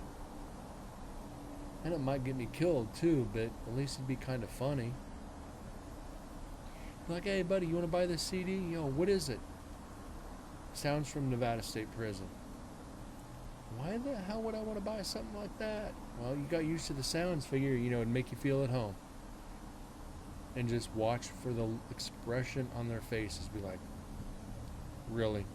And it might get me killed too, but at least it'd be kind of funny. Like, hey buddy, you want to buy this CD? Yo, what is it? Sounds from Nevada State Prison. Why the hell would I want to buy something like that? Well, you got used to the sounds, figure, it'd make you feel at home. And just watch for the expression on their faces. Be like, really?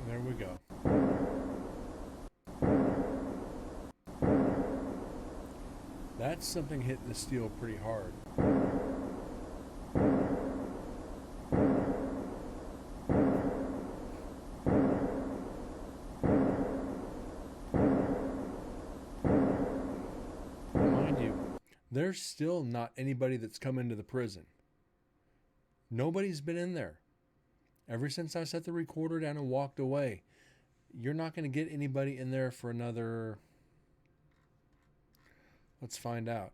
There we go. That's something hitting the steel pretty hard. Mind you, there's still not anybody that's come into the prison. Nobody's been in there. Ever since I set the recorder down and walked away, you're not going to get anybody in there for another, let's find out,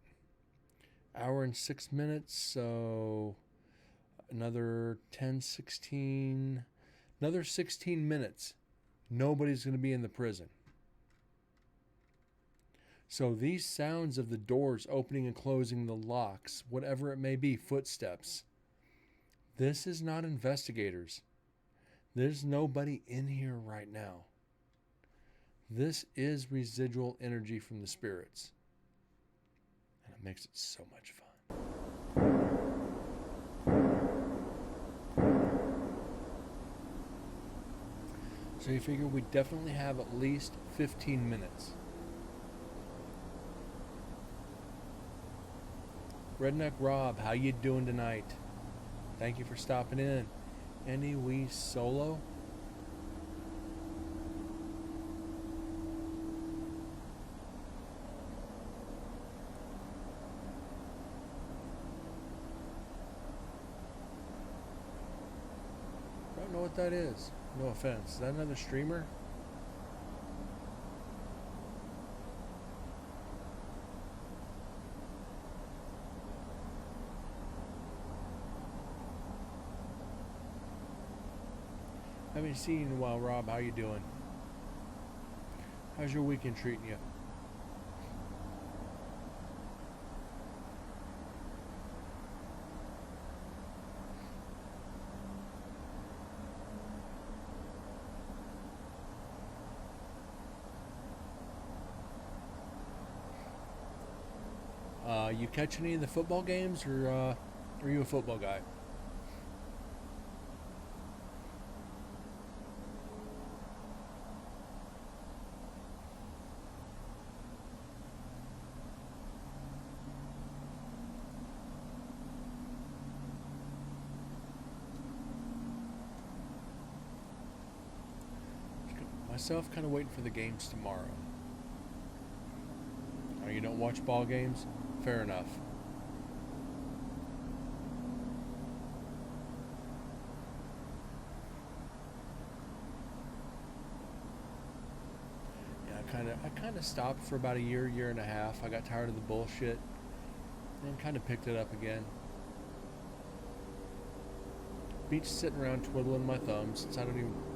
hour and 6 minutes, so another 16 minutes. Nobody's going to be in the prison. So these sounds of the doors opening and closing, the locks, whatever it may be, footsteps, this is not investigators. There's nobody in here right now. This is residual energy from the spirits. And it makes it so much fun. So you figure we definitely have at least 15 minutes. Redneck Rob, how you doing tonight? Thank you for stopping in. Any wee solo? I don't know what that is. No offense. Is that another streamer? Haven't seen you in a while, Rob. How you doing? How's your weekend treating you? You catch any of the football games, or are you a football guy? Myself, kind of waiting for the games tomorrow. Oh, you don't watch ball games? Fair enough. Yeah, I kind of stopped for about a year and a half. I got tired of the bullshit and kind of picked it up again. Beach sitting around twiddling my thumbs since I don't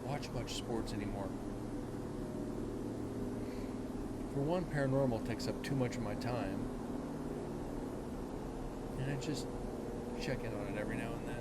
watch much sports anymore. For one, paranormal takes up too much of my time, and I just check in on it every now and then.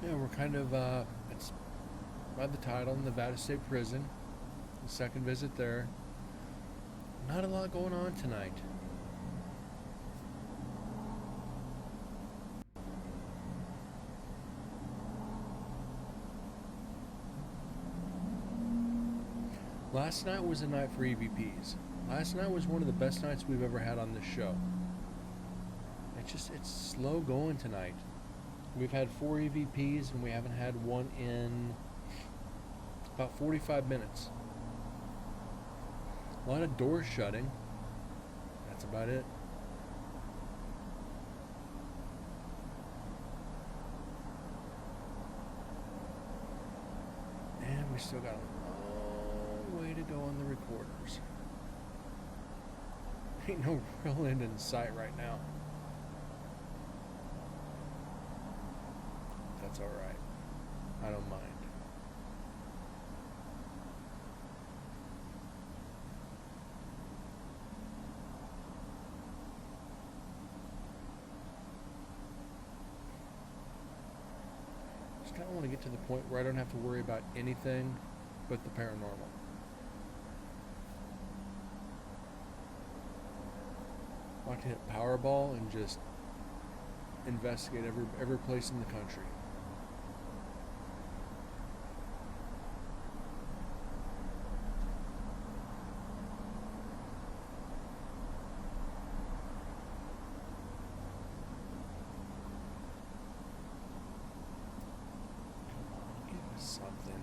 Yeah, we're kind of, it's by the title, Nevada State Prison. The second visit there. Not a lot going on tonight. Last night was a night for EVPs. Last night was one of the best nights we've ever had on this show. It's slow going tonight. We've had 4 EVPs and we haven't had one in about 45 minutes. A lot of doors shutting. That's about it. And we still got a long way to go on the recorders. Ain't no real end in sight right now. That's alright. I don't mind. Just kind of want to get to the point where I don't have to worry about anything but the paranormal. I want to hit Powerball and just investigate every place in the country. Something.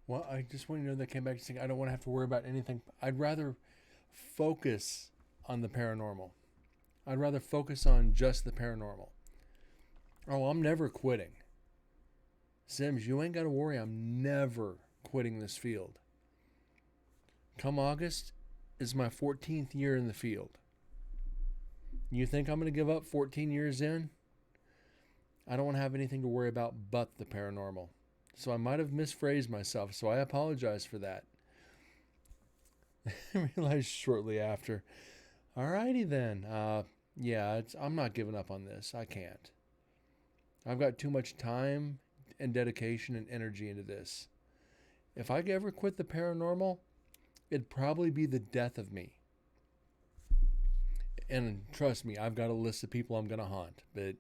Well, I just want you to know that came back to saying I don't want to have to worry about anything. I'd rather focus on the paranormal. I'd rather focus on just the paranormal. Oh, I'm never quitting. Sims, you ain't got to worry. I'm never quitting this field. Come August is my 14th year in the field. You think I'm going to give up 14 years in? I don't want to have anything to worry about but the paranormal. So I might have misphrased myself, so I apologize for that. I realized shortly after. Alrighty then. Yeah, I'm not giving up on this. I can't. I've got too much time and dedication and energy into this. If I ever quit the paranormal, it'd probably be the death of me. And trust me, I've got a list of people I'm going to haunt. But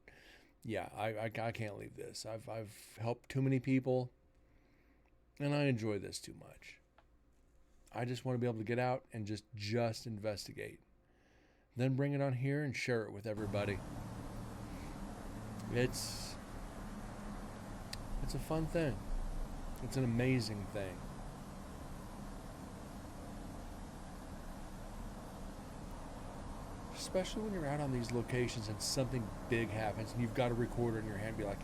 yeah, I can't leave this. I've helped too many people, and I enjoy this too much. I just want to be able to get out and just investigate. Then bring it on here and share it with everybody. It's a fun thing. It's an amazing thing. Especially when you're out on these locations and something big happens and you've got a recorder in your hand and be like,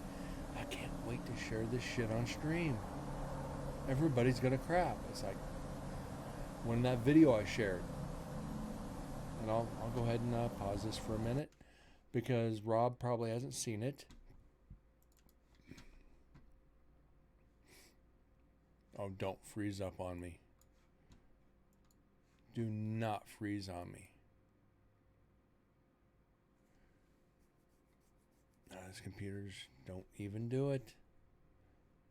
I can't wait to share this shit on stream. Everybody's gonna crap. It's like when that video I shared. And I'll go ahead and pause this for a minute because Rob probably hasn't seen it. Oh, don't freeze up on me. Do not freeze on me. These computers don't even do it.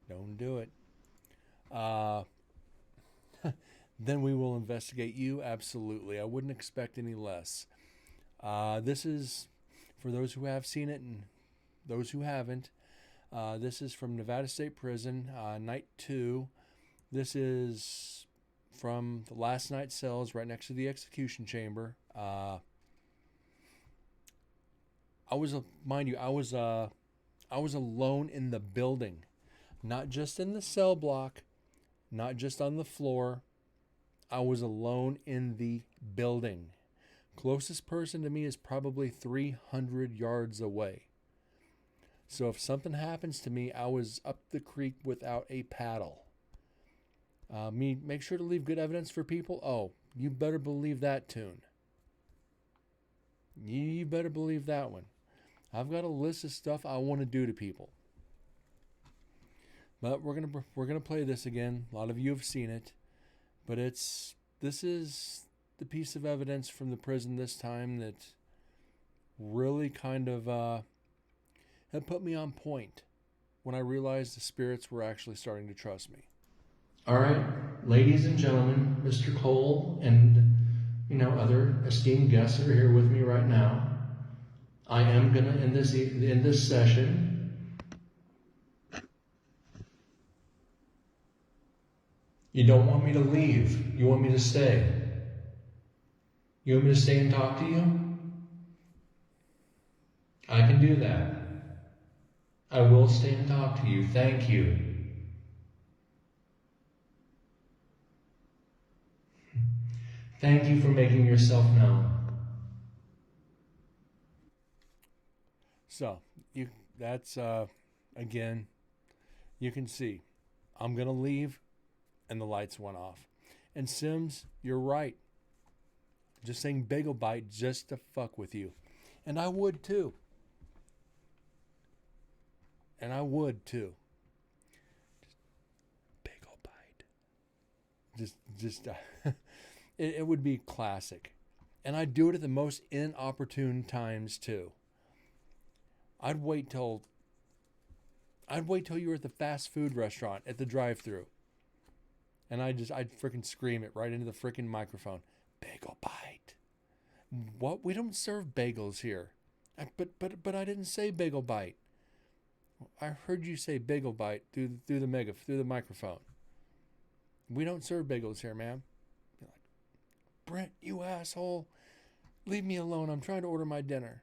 Don't do it. Then we will investigate you. Absolutely. I wouldn't expect any less. This is, for those who have seen it and those who haven't, this is from Nevada State Prison, night 2. This is from the last night's cells right next to the execution chamber. I was alone in the building, not just in the cell block, not just on the floor. I was alone in the building. Closest person to me is probably 300 yards away. So if something happens to me, I was up the creek without a paddle. Make sure to leave good evidence for people. Oh, you better believe that tune. You better believe that one. I've got a list of stuff I want to do to people. But we're gonna play this again. A lot of you have seen it, but this is the piece of evidence from the prison this time that really kind of had put me on point when I realized the spirits were actually starting to trust me. All right, ladies and gentlemen, Mr. Cole and other esteemed guests that are here with me right now. I am gonna end this session. You don't want me to leave. You want me to stay. You want me to stay and talk to you? I can do that. I will stay and talk to you. Thank you. Thank you for making yourself known. So, again, you can see, I'm going to leave, and the lights went off. And Sims, you're right. Just saying bagel bite just to fuck with you. And I would too. Just bagel bite. It would be classic. And I'd do it at the most inopportune times too. I'd wait till you were at the fast food restaurant at the drive-thru. And I'd freaking scream it right into the freaking microphone. Bagel bite. What? We don't serve bagels here. But I didn't say bagel bite. I heard you say bagel bite through the microphone. We don't serve bagels here, ma'am. You're like, Brent, you asshole. Leave me alone. I'm trying to order my dinner.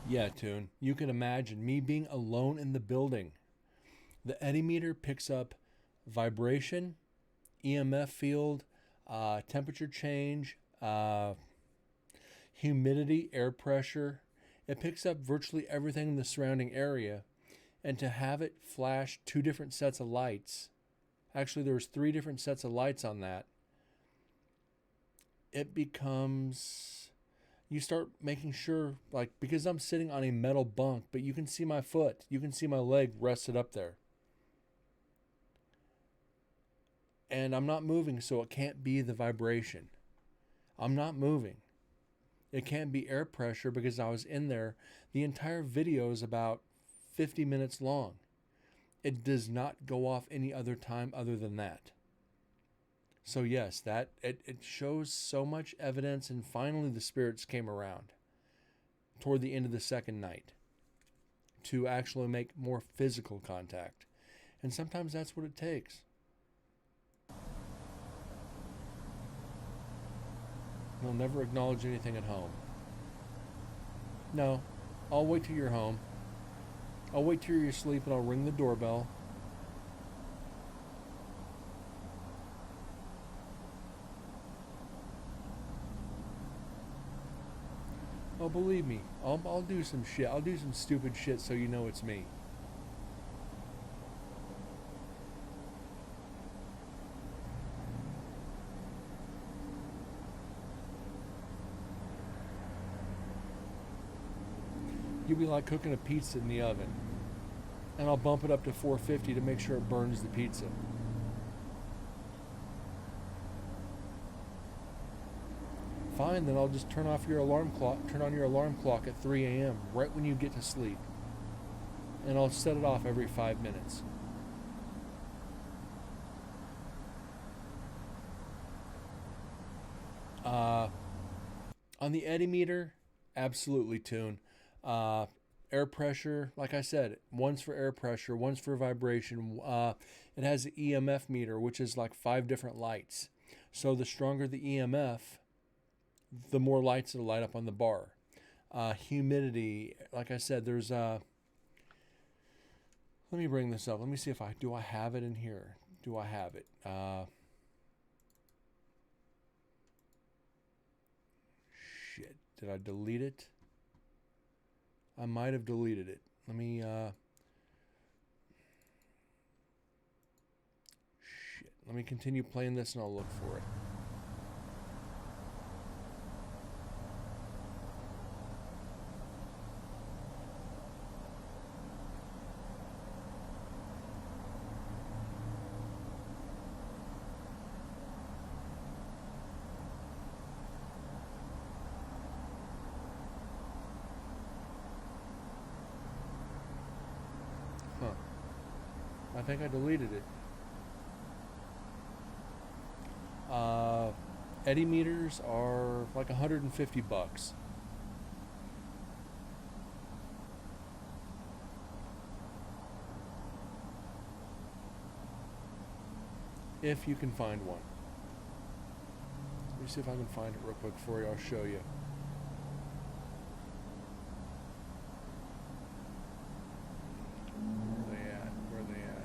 Yeah, Toon. You can imagine me being alone in the building. The eddy meter picks up vibration, EMF field, temperature change, humidity, air pressure. It picks up virtually everything in the surrounding area. And to have it flash 2 different sets of lights, actually there was 3 different sets of lights on that, it becomes, you start making sure, like, because I'm sitting on a metal bunk, but you can see my foot, you can see my leg rested up there. And I'm not moving, so it can't be the vibration. I'm not moving. It can't be air pressure because I was in there. The entire video is about 50 minutes long. It does not go off any other time other than that. So yes, that it shows so much evidence, and finally the spirits came around toward the end of the second night to actually make more physical contact. And sometimes that's what it takes. They'll never acknowledge anything at home. No, I'll wait till you're home. I'll wait till you're asleep and I'll ring the doorbell. Oh, believe me, I'll do some shit. I'll do some stupid shit so you know it's me. You'll be like cooking a pizza in the oven. And I'll bump it up to 450 to make sure it burns the pizza. Fine, then I'll just turn on your alarm clock at 3 a.m. right when you get to sleep. And I'll set it off every 5 minutes. On the eddy meter, absolutely tune. Air pressure, like I said, one's for air pressure, one's for vibration. It has an EMF meter, which is like 5 different lights. So the stronger the EMF, the more lights it'll light up on the bar. Humidity, like I said, there's let me bring this up. Let me see if I have it in here. Do I have it? Shit, did I delete it? I might have deleted it. Let me, shit. Let me continue playing this and I'll look for it. I think I deleted it. Eddy meters are like $150. If you can find one. Let me see if I can find it real quick for you. I'll show you. Where are they at?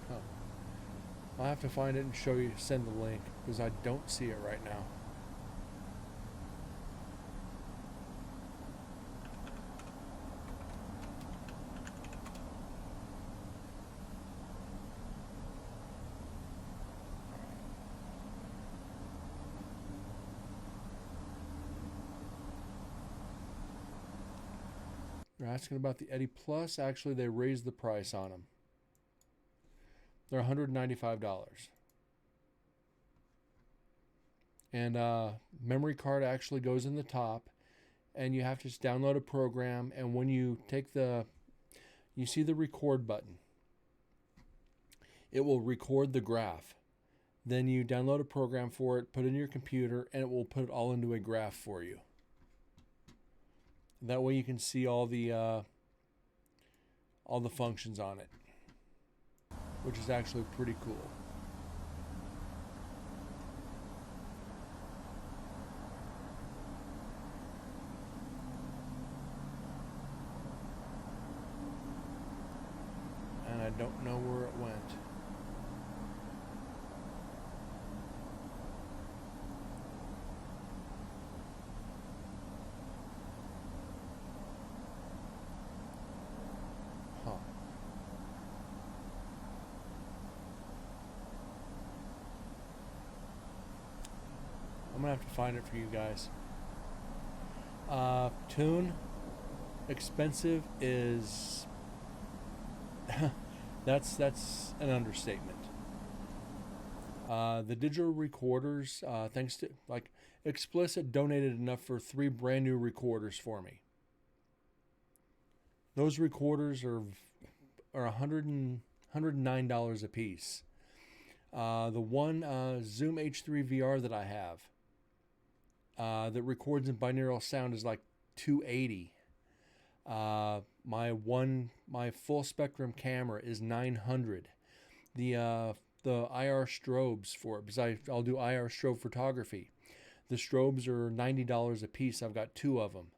Huh. I'll have to find it and show you, send the link, because I don't see it right now. They're asking about the Eddy Plus. Actually, they raised the price on them. They're $195. And memory card actually goes in the top, and you have to just download a program. And when you take you see the record button. It will record the graph. Then you download a program for it, put it in your computer, and it will put it all into a graph for you. That way you can see all the functions on it, which is actually pretty cool. where it went. Huh. I'm gonna have to find it for you guys. Tune expensive is that's an understatement. The digital recorders, thanks to Explicit donated enough for 3 brand new recorders for me. Those recorders are $109 a piece. The one Zoom H3 VR that I have that records in binaural sound is like $280. My full spectrum camera is $900. The IR strobes for it, because I'll do IR strobe photography. The strobes are $90 a piece. I've got 2 of them.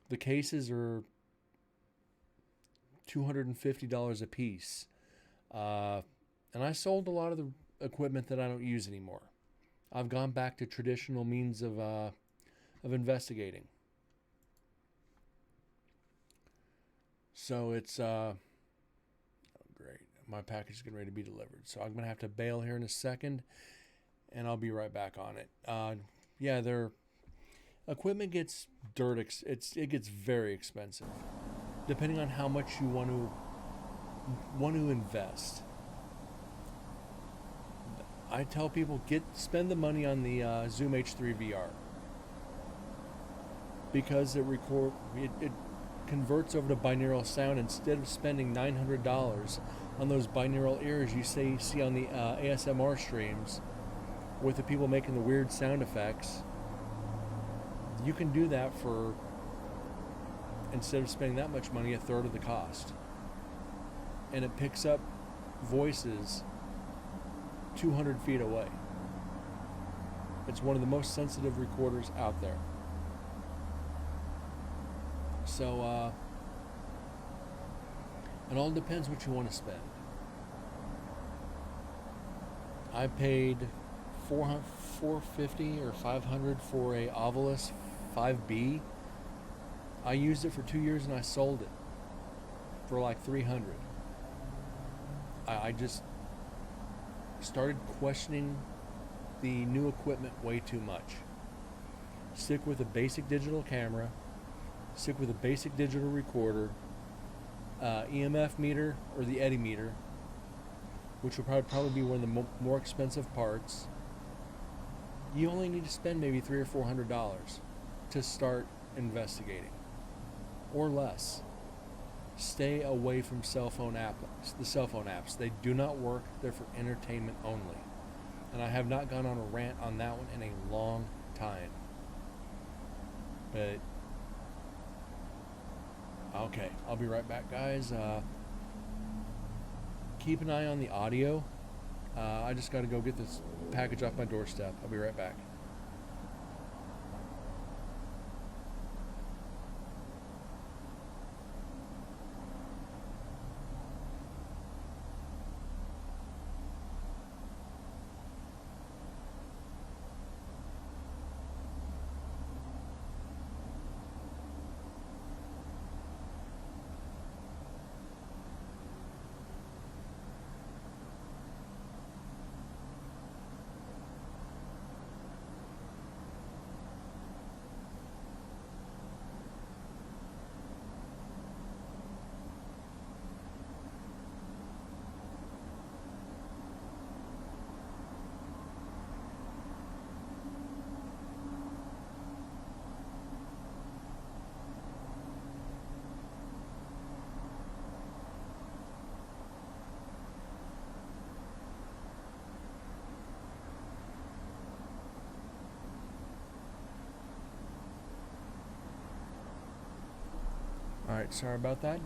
The cases are $250 a piece. And I sold a lot of the equipment that I don't use anymore. I've gone back to traditional means of investigating. So it's great. My package is getting ready to be delivered. So I'm gonna have to bail here in a second, and I'll be right back on it. Yeah, their equipment gets it gets very expensive, depending on how much you want to invest. I tell people spend the money on the Zoom H3 VR because it converts over to binaural sound. Instead of spending $900 on those binaural ears you see on the ASMR streams with the people making the weird sound effects, you can do that for, instead of spending that much money, 1/3 of the cost. And it picks up voices 200 feet away. It's one of the most sensitive recorders out there. So, it all depends what you want to spend. I paid $450 or $500 for a Ovilus 5B. I used it for 2 years and I sold it for like $300. I just started questioning the new equipment way too much. Stick with a basic digital camera, stick with a basic digital recorder, EMF meter or the eddy meter, which will probably be one of the more expensive parts. You only need to spend maybe $300 or $400 to start investigating, or less. Stay away from the cell phone apps. They do not work. They're for entertainment only. And I have not gone on a rant on that one in a long time. But okay, I'll be right back, guys. Keep an eye on the audio. I just got to go get this package off my doorstep. I'll be right back. Alright, sorry about that.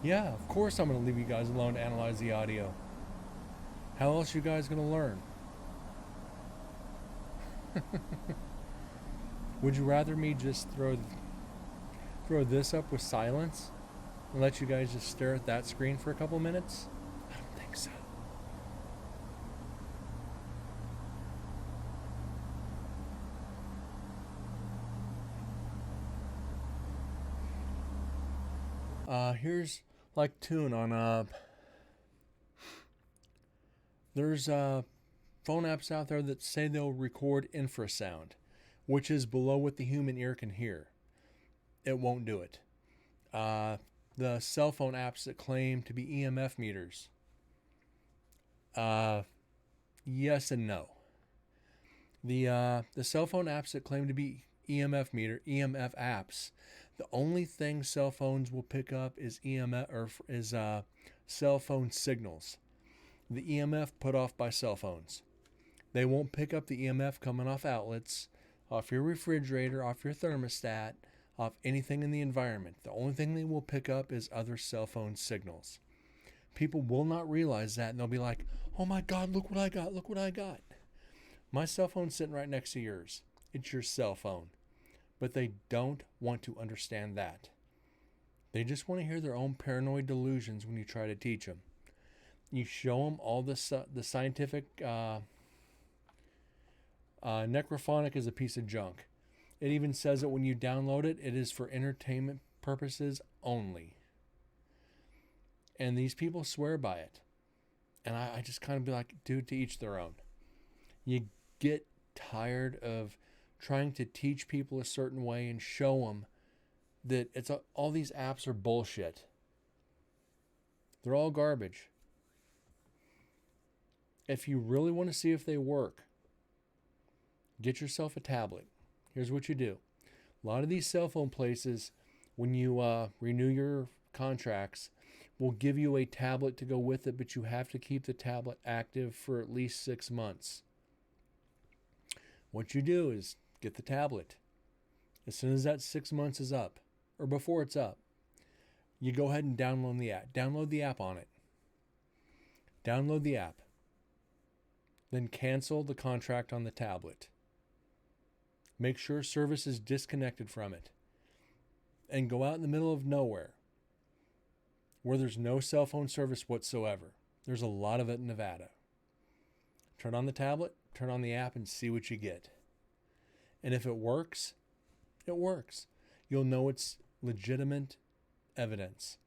Yeah, of course I'm going to leave you guys alone to analyze the audio. How else are you guys going to learn? Would you rather me just throw this up with silence and let you guys just stare at that screen for a couple minutes? I don't think so. Here's like tune on there's phone apps out there that say they'll record infrasound, which is below what the human ear can hear. It won't do it. The cell phone apps that claim to be EMF meters. Yes and no. The cell phone apps that claim to be EMF apps, the only thing cell phones will pick up is cell phone signals. The EMF put off by cell phones. They won't pick up the EMF coming off outlets, off your refrigerator, off your thermostat, off anything in the environment. The only thing they will pick up is other cell phone signals. People will not realize that, and they'll be like, oh my God, look what I got, look what I got. My cell phone's sitting right next to yours. It's your cell phone. But they don't want to understand that. They just want to hear their own paranoid delusions when you try to teach them. You show them all the scientific... Necrophonic is a piece of junk. It even says that when you download it, it is for entertainment purposes only. And these people swear by it. And I just kind of be like, dude, to each their own. You get tired of trying to teach people a certain way and show them that all these apps are bullshit. They're all garbage. If you really want to see if they work, get yourself a tablet. Here's what you do. A lot of these cell phone places, when you renew your contracts, will give you a tablet to go with it, but you have to keep the tablet active for at least 6 months. What you do is get the tablet. As soon as that 6 months is up, or before it's up, you go ahead and download the app. Download the app on it. Download the app. Then cancel the contract on the tablet. Make sure service is disconnected from it. And go out in the middle of nowhere where there's no cell phone service whatsoever. There's a lot of it in Nevada. Turn on the tablet, turn on the app, and see what you get. And if it works, it works. You'll know it's legitimate evidence.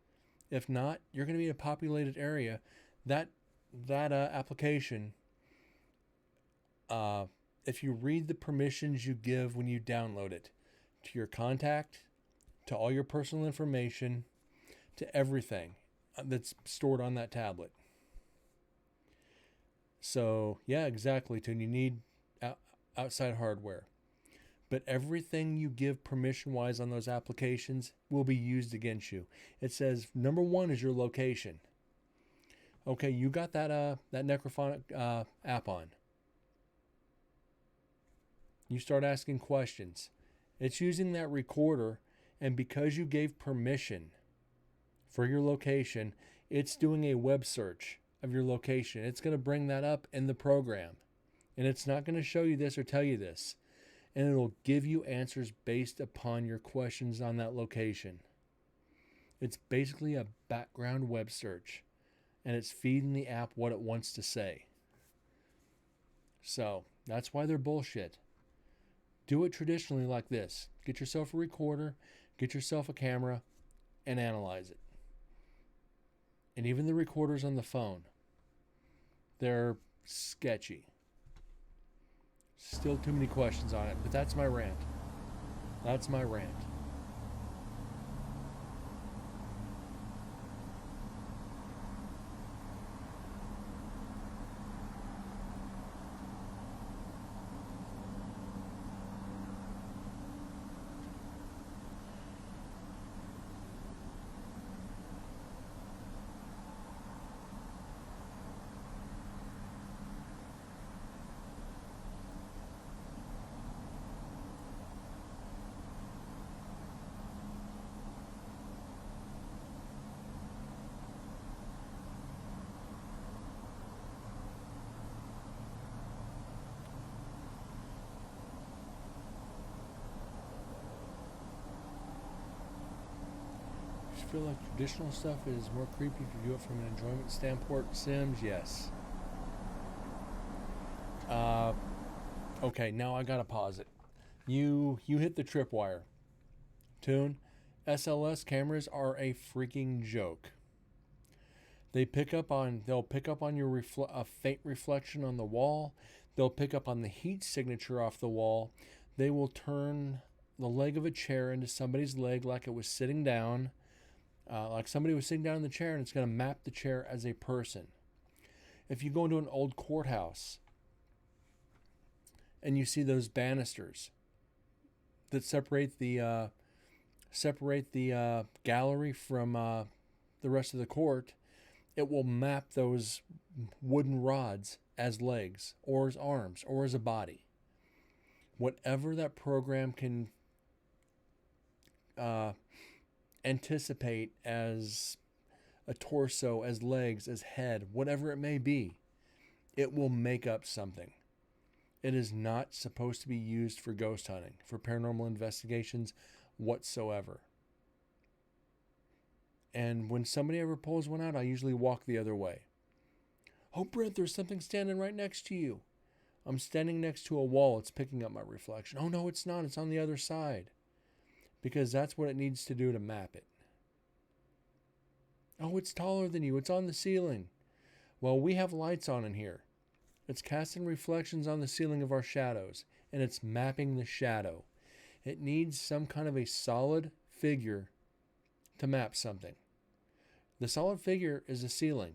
If not, you're going to be in a populated area. That application, if you read the permissions you give when you download it, to your contact, to all your personal information, to everything that's stored on that tablet. So, yeah, exactly, Tune. You need outside hardware. But everything you give permission-wise on those applications will be used against you. It says, number one is your location. Okay, you got that Necrophonic app on. You start asking questions. It's using that recorder, and because you gave permission for your location, it's doing a web search of your location. It's going to bring that up in the program. And it's not going to show you this or tell you this. And it'll give you answers based upon your questions on that location. It's basically a background web search. And it's feeding the app what it wants to say. So, that's why they're bullshit. Do it traditionally like this. Get yourself a recorder, get yourself a camera, and analyze it. And even the recorders on the phone, they're sketchy. Still too many questions on it, but that's my rant. That's my rant. feel like traditional stuff is more creepy if you do it from an enjoyment standpoint? Sims, yes. Okay, now I gotta pause it. You hit the tripwire. Tune, SLS cameras are a freaking joke. They'll pick up on your a faint reflection on the wall. They'll pick up on the heat signature off the wall. They will turn the leg of a chair into somebody's leg like it was sitting down, like somebody was sitting down in the chair, and it's going to map the chair as a person. If you go into an old courthouse and you see those banisters that separate the gallery from the rest of the court, it will map those wooden rods as legs or as arms or as a body. Whatever that program can anticipate as a torso, as legs, as head, whatever it may be, it will make up something. It is not supposed to be used for ghost hunting, for paranormal investigations whatsoever. And when somebody ever pulls one out, I usually walk the other way. Oh, Brent, there's something standing right next to you. I'm standing next to a wall. It's picking up my reflection. Oh, no, it's not. It's on the other side. Because that's what it needs to do to map it. Oh, it's taller than you. It's on the ceiling. Well, we have lights on in here. It's casting reflections on the ceiling of our shadows, and it's mapping the shadow. It needs some kind of a solid figure to map something. The solid figure is a ceiling,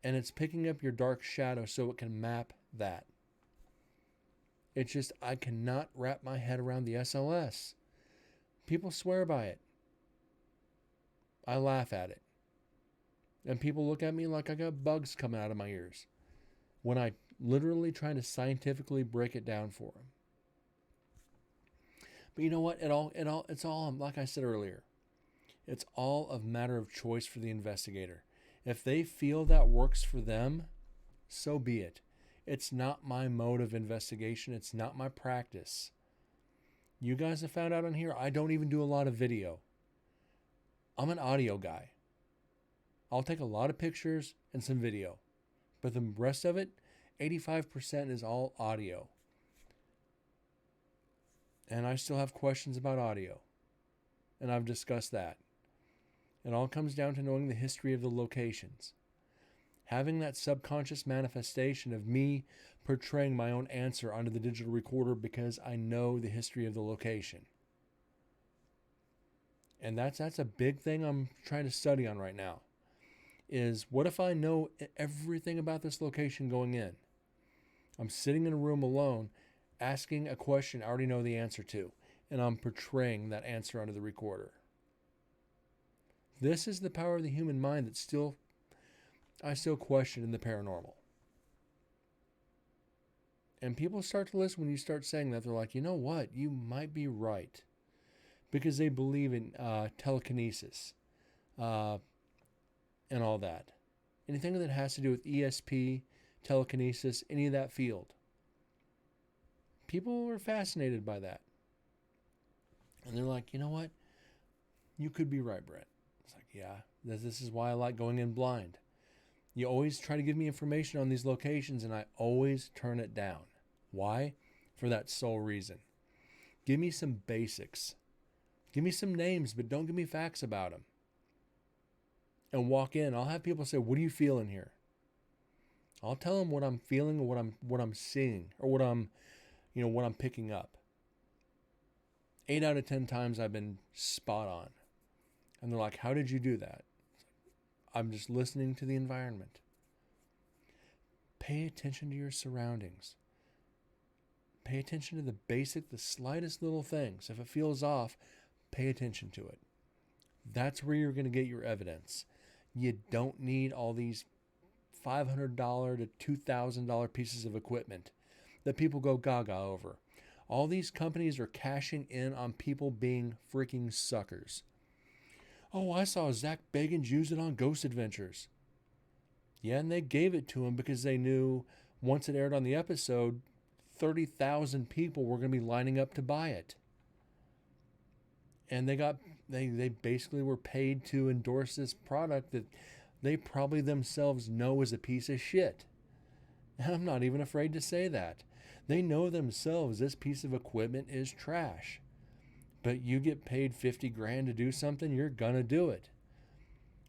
and it's picking up your dark shadow so it can map that. It's just, I cannot wrap my head around the SLS. People swear by it. I laugh at it. And people look at me like I got bugs coming out of my ears when I literally try to scientifically break it down for them. But you know what? It's all, like I said earlier, it's all a matter of choice for the investigator. If they feel that works for them, so be it. It's not my mode of investigation. It's not my practice. You guys have found out on here, I don't even do a lot of video. I'm an audio guy. I'll take a lot of pictures and some video. But the rest of it, 85% is all audio. And I still have questions about audio. And I've discussed that. It all comes down to knowing the history of the locations. Having that subconscious manifestation of me portraying my own answer onto the digital recorder because I know the history of the location. And that's a big thing I'm trying to study on right now. Is what if I know everything about this location going in? I'm sitting in a room alone asking a question I already know the answer to, and I'm portraying that answer onto the recorder. This is the power of the human mind that I still question in the paranormal. And people start to listen when you start saying that. They're like, you know what? You might be right. Because they believe in telekinesis and all that. Anything that has to do with ESP, telekinesis, any of that field. People are fascinated by that. And they're like, you know what? You could be right, Brett. It's like, yeah, this is why I like going in blind. You always try to give me information on these locations, and I always turn it down. Why? For that sole reason. Give me some basics. Give me some names, but don't give me facts about them. And walk in. I'll have people say, what do you feel in here? I'll tell them what I'm feeling or what I'm seeing or what I'm picking up. 8 out of 10 times I've been spot on. And they're like, how did you do that? I'm just listening to the environment. Pay attention to your surroundings. Pay attention to the slightest little things. If it feels off, pay attention to it. That's where you're going to get your evidence. You don't need all these $500 to $2,000 pieces of equipment that people go gaga over. All these companies are cashing in on people being freaking suckers. Oh, I saw Zach Bagans use it on Ghost Adventures. Yeah, and they gave it to him because they knew once it aired on the episode, 30,000 people were going to be lining up to buy it. And they got They basically were paid to endorse this product that they probably themselves know is a piece of shit. And I'm not even afraid to say that. They know themselves this piece of equipment is trash. But you get paid 50 grand to do something, you're gonna do it.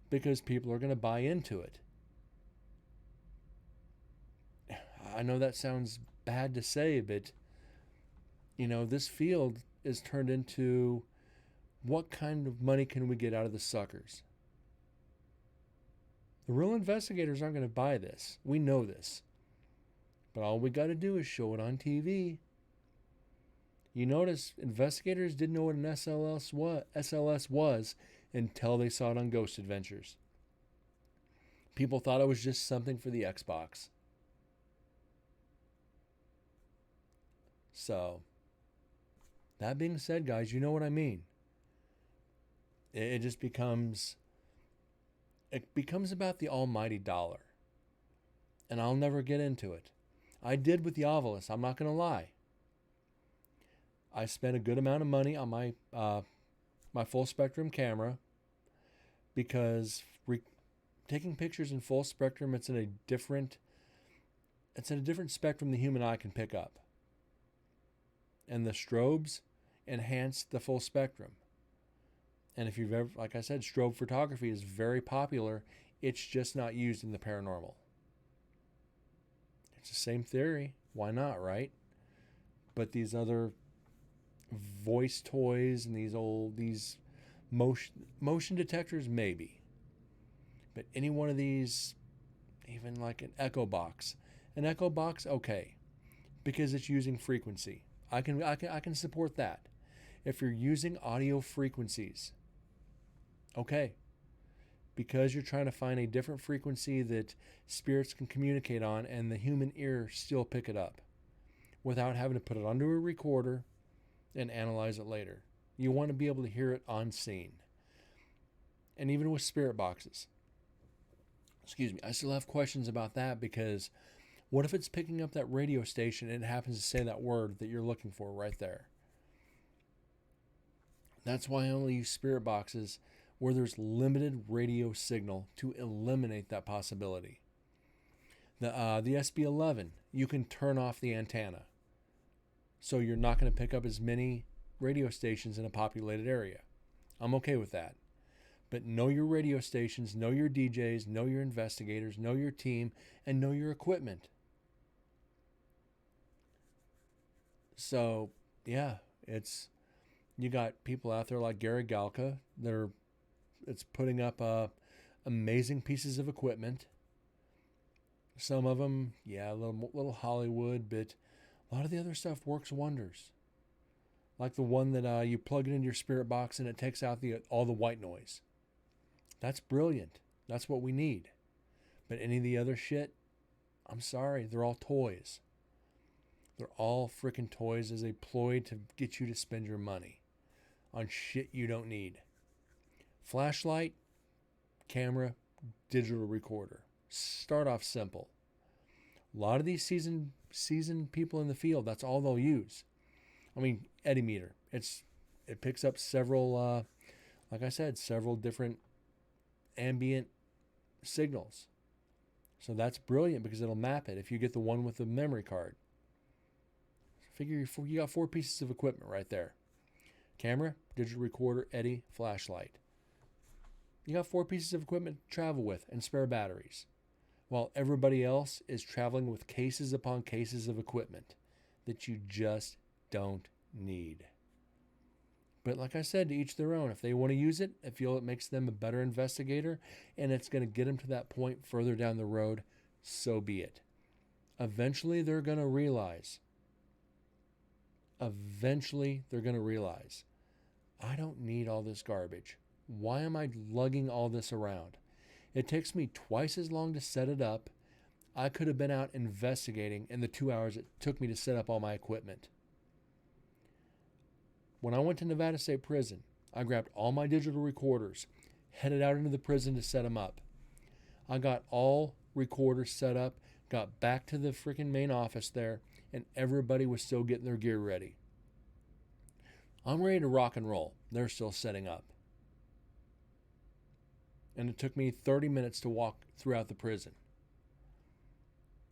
Because people are gonna buy into it. I know that sounds bad to say, but this field is turned into, what kind of money can we get out of the suckers? The real investigators aren't going to buy this. We know this. But all we got to do is show it on TV. You notice investigators didn't know what an SLS was until they saw it on Ghost Adventures. People thought it was just something for the Xbox. So, that being said, guys, you know what I mean. It just becomes about the almighty dollar. And I'll never get into it. I did with the Ovilus, I'm not going to lie. I spent a good amount of money on my full spectrum camera because taking pictures in full spectrum, it's in a different spectrum the human eye can pick up. And the strobes enhance the full spectrum. And if you've ever, like I said, strobe photography is very popular. It's just not used in the paranormal. It's the same theory. Why not, right? But these other voice toys and these motion detectors, maybe. But any one of these, even like an Echo Box. An Echo Box, okay. Because it's using frequency. I can support that. If you're using audio frequencies, okay. Because you're trying to find a different frequency that spirits can communicate on and the human ear still pick it up without having to put it onto a recorder and analyze it later. You want to be able to hear it on scene. And even with spirit boxes. I still have questions about that because what if it's picking up that radio station and it happens to say that word that you're looking for right there? That's why I only use spirit boxes where there's limited radio signal to eliminate that possibility. The SB11, you can turn off the antenna. So you're not going to pick up as many radio stations in a populated area. I'm okay with that. But know your radio stations, know your DJs, know your investigators, know your team, and know your equipment. So, yeah, you got people out there like Gary Galka it's putting up amazing pieces of equipment. Some of them, yeah, a little Hollywood, but a lot of the other stuff works wonders. Like the one that you plug it into your spirit box and it takes out all the white noise. That's brilliant. That's what we need. But any of the other shit, I'm sorry, they're all toys. They're all freaking toys as a ploy to get you to spend your money on shit you don't need. Flashlight, camera, digital recorder. Start off simple. A lot of these seasoned people in the field, that's all they'll use. I mean, Edimeter. It picks up several, like I said, several different ambient signals. So that's brilliant because it'll map it if you get the one with the memory card. Figure you got 4 pieces of equipment right there. Camera, digital recorder, Eddy, flashlight. You got 4 pieces of equipment to travel with and spare batteries. While everybody else is traveling with cases upon cases of equipment that you just don't need. But like I said, to each their own. If they want to use it, I feel it makes them a better investigator and it's going to get them to that point further down the road, so be it. Eventually they're going to realize, I don't need all this garbage. Why am I lugging all this around? It takes me twice as long to set it up. I could have been out investigating in the 2 hours it took me to set up all my equipment. When I went to Nevada State Prison, I grabbed all my digital recorders, headed out into the prison to set them up. I got all recorders set up, got back to the freaking main office there, and everybody was still getting their gear ready. I'm ready to rock and roll. They're still setting up. And it took me 30 minutes to walk throughout the prison.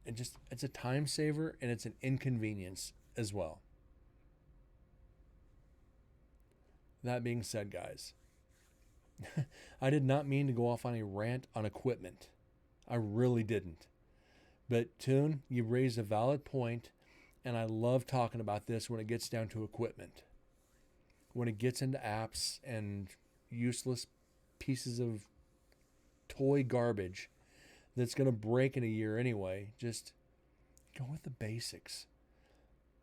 It's a time saver and it's an inconvenience as well. That being said, guys, I did not mean to go off on a rant on equipment. I really didn't. But Toon, you raised a valid point, and I love talking about this when it gets down to equipment. When it gets into apps and useless pieces of toy garbage that's going to break in a year anyway, just go with the basics.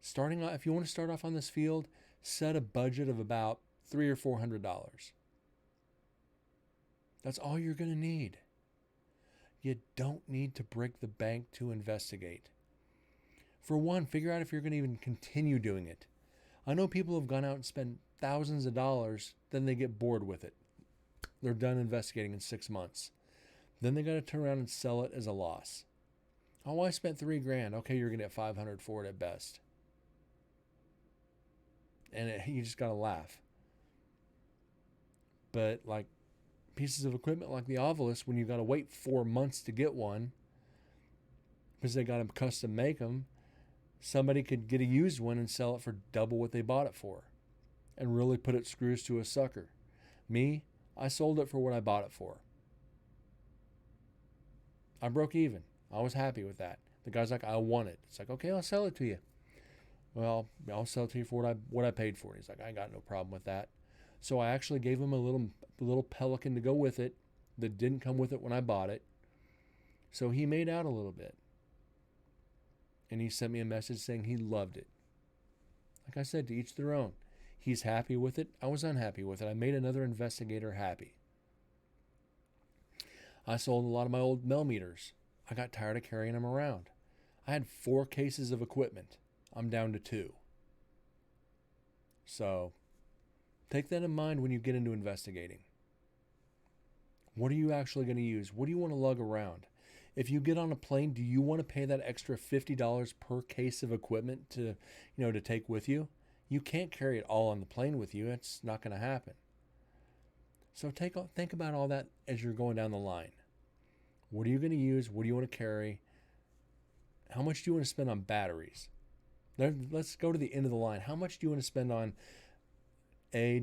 Starting off, if you want to start off on this field, set a budget of about $300 or $400. That's all you're going to need. You don't need to break the bank to investigate. For one, figure out if you're going to even continue doing it. I know people have gone out and spent thousands of dollars, then they get bored with it. They're done investigating in 6 months. Then they got to turn around and sell it as a loss. Oh, I spent $3,000. Okay, you're going to get $500 for it at best. And you just got to laugh. But like pieces of equipment like the Ovilus, when you got to wait 4 months to get one because they got to custom make them, somebody could get a used one and sell it for double what they bought it for and really put its screws to a sucker. Me, I sold it for what I bought it for. I broke even. I was happy with that. The guy's like, I want it. It's like, okay, I'll sell it to you. Well, I'll sell it to you for what I paid for it. He's like, I got no problem with that. So I actually gave him a little Pelican to go with it that didn't come with it when I bought it. So he made out a little bit. And he sent me a message saying he loved it. Like I said, to each their own. He's happy with it. I was unhappy with it. I made another investigator happy. I sold a lot of my old Melmeters. I got tired of carrying them around. I had 4 cases of equipment. I'm down to 2. So take that in mind when you get into investigating. What are you actually going to use? What do you want to lug around? If you get on a plane, do you want to pay that extra $50 per case of equipment to take with you? You can't carry it all on the plane with you. It's not going to happen. So think about all that as you're going down the line. What are you going to use? What do you want to carry? How much do you want to spend on batteries? Let's go to the end of the line. How much do you want to spend on AA,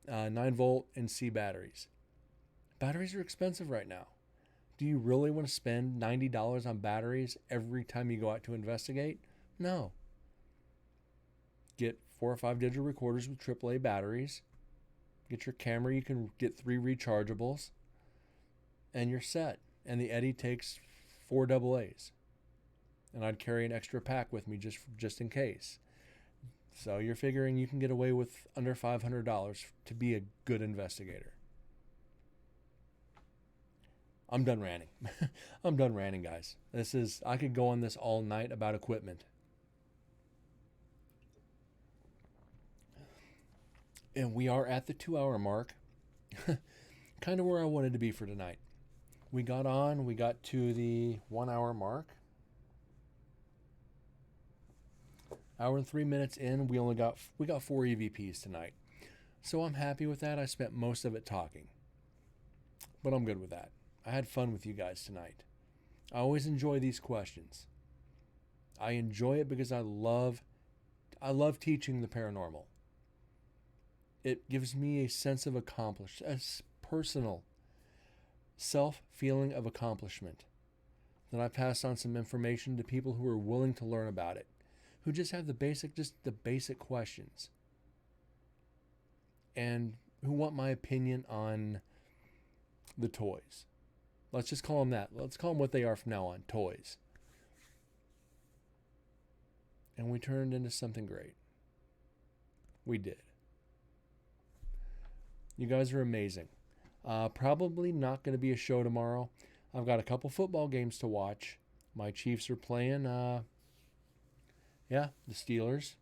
9-volt, and C batteries? Batteries are expensive right now. Do you really want to spend $90 on batteries every time you go out to investigate? No. Get 4 or 5 digital recorders with AAA batteries. Get your camera. You can get 3 rechargeables. And you're set. And the Eddie takes 4 AA's. And I'd carry an extra pack with me just in case. So you're figuring you can get away with under $500 to be a good investigator. I'm done ranting. I'm done ranting, guys. I could go on this all night about equipment. And we are at the 2-hour mark. Kind of where I wanted to be for tonight. We got to the 1-hour mark. Hour and 3 minutes in, we got 4 EVPs tonight. So I'm happy with that. I spent most of it talking. But I'm good with that. I had fun with you guys tonight. I always enjoy these questions. I enjoy it because I love teaching the paranormal. It gives me a sense of accomplishment, a personal self-feeling of accomplishment. Then I pass on some information to people who are willing to learn about it, who just have the basic questions, and who want my opinion on the toys. Let's just call them that. Let's call them what they are from now on, toys. And we turned into something great. We did. You guys are amazing. Probably not going to be a show tomorrow. I've got a couple football games to watch. My Chiefs are playing, the Steelers.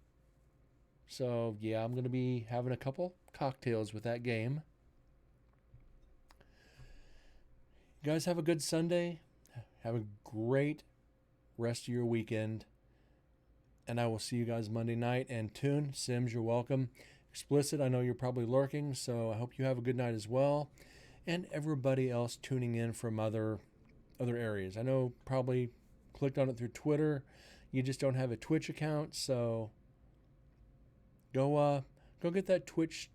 So, yeah, I'm going to be having a couple cocktails with that game. You guys have a good Sunday. Have a great rest of your weekend. And I will see you guys Monday night. And Toon, Sims, you're welcome. Explicit, I know you're probably lurking, so I hope you have a good night as well. and everybody else tuning in from other areas. I know probably clicked on it through Twitter. You just don't have a Twitch account, so go get that Twitch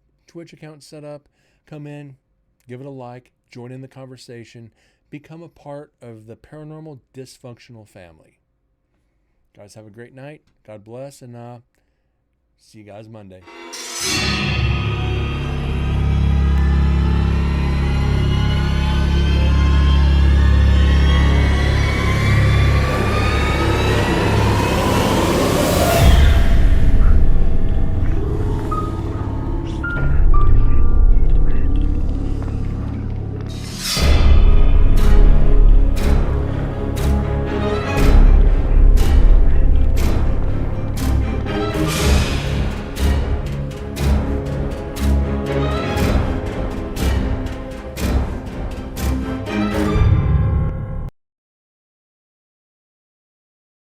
account set up. Come in, give it a like, join in the conversation, become a part of the Paranormal Dysfunctional family. Guys, have a great night. God bless, and see you guys Monday.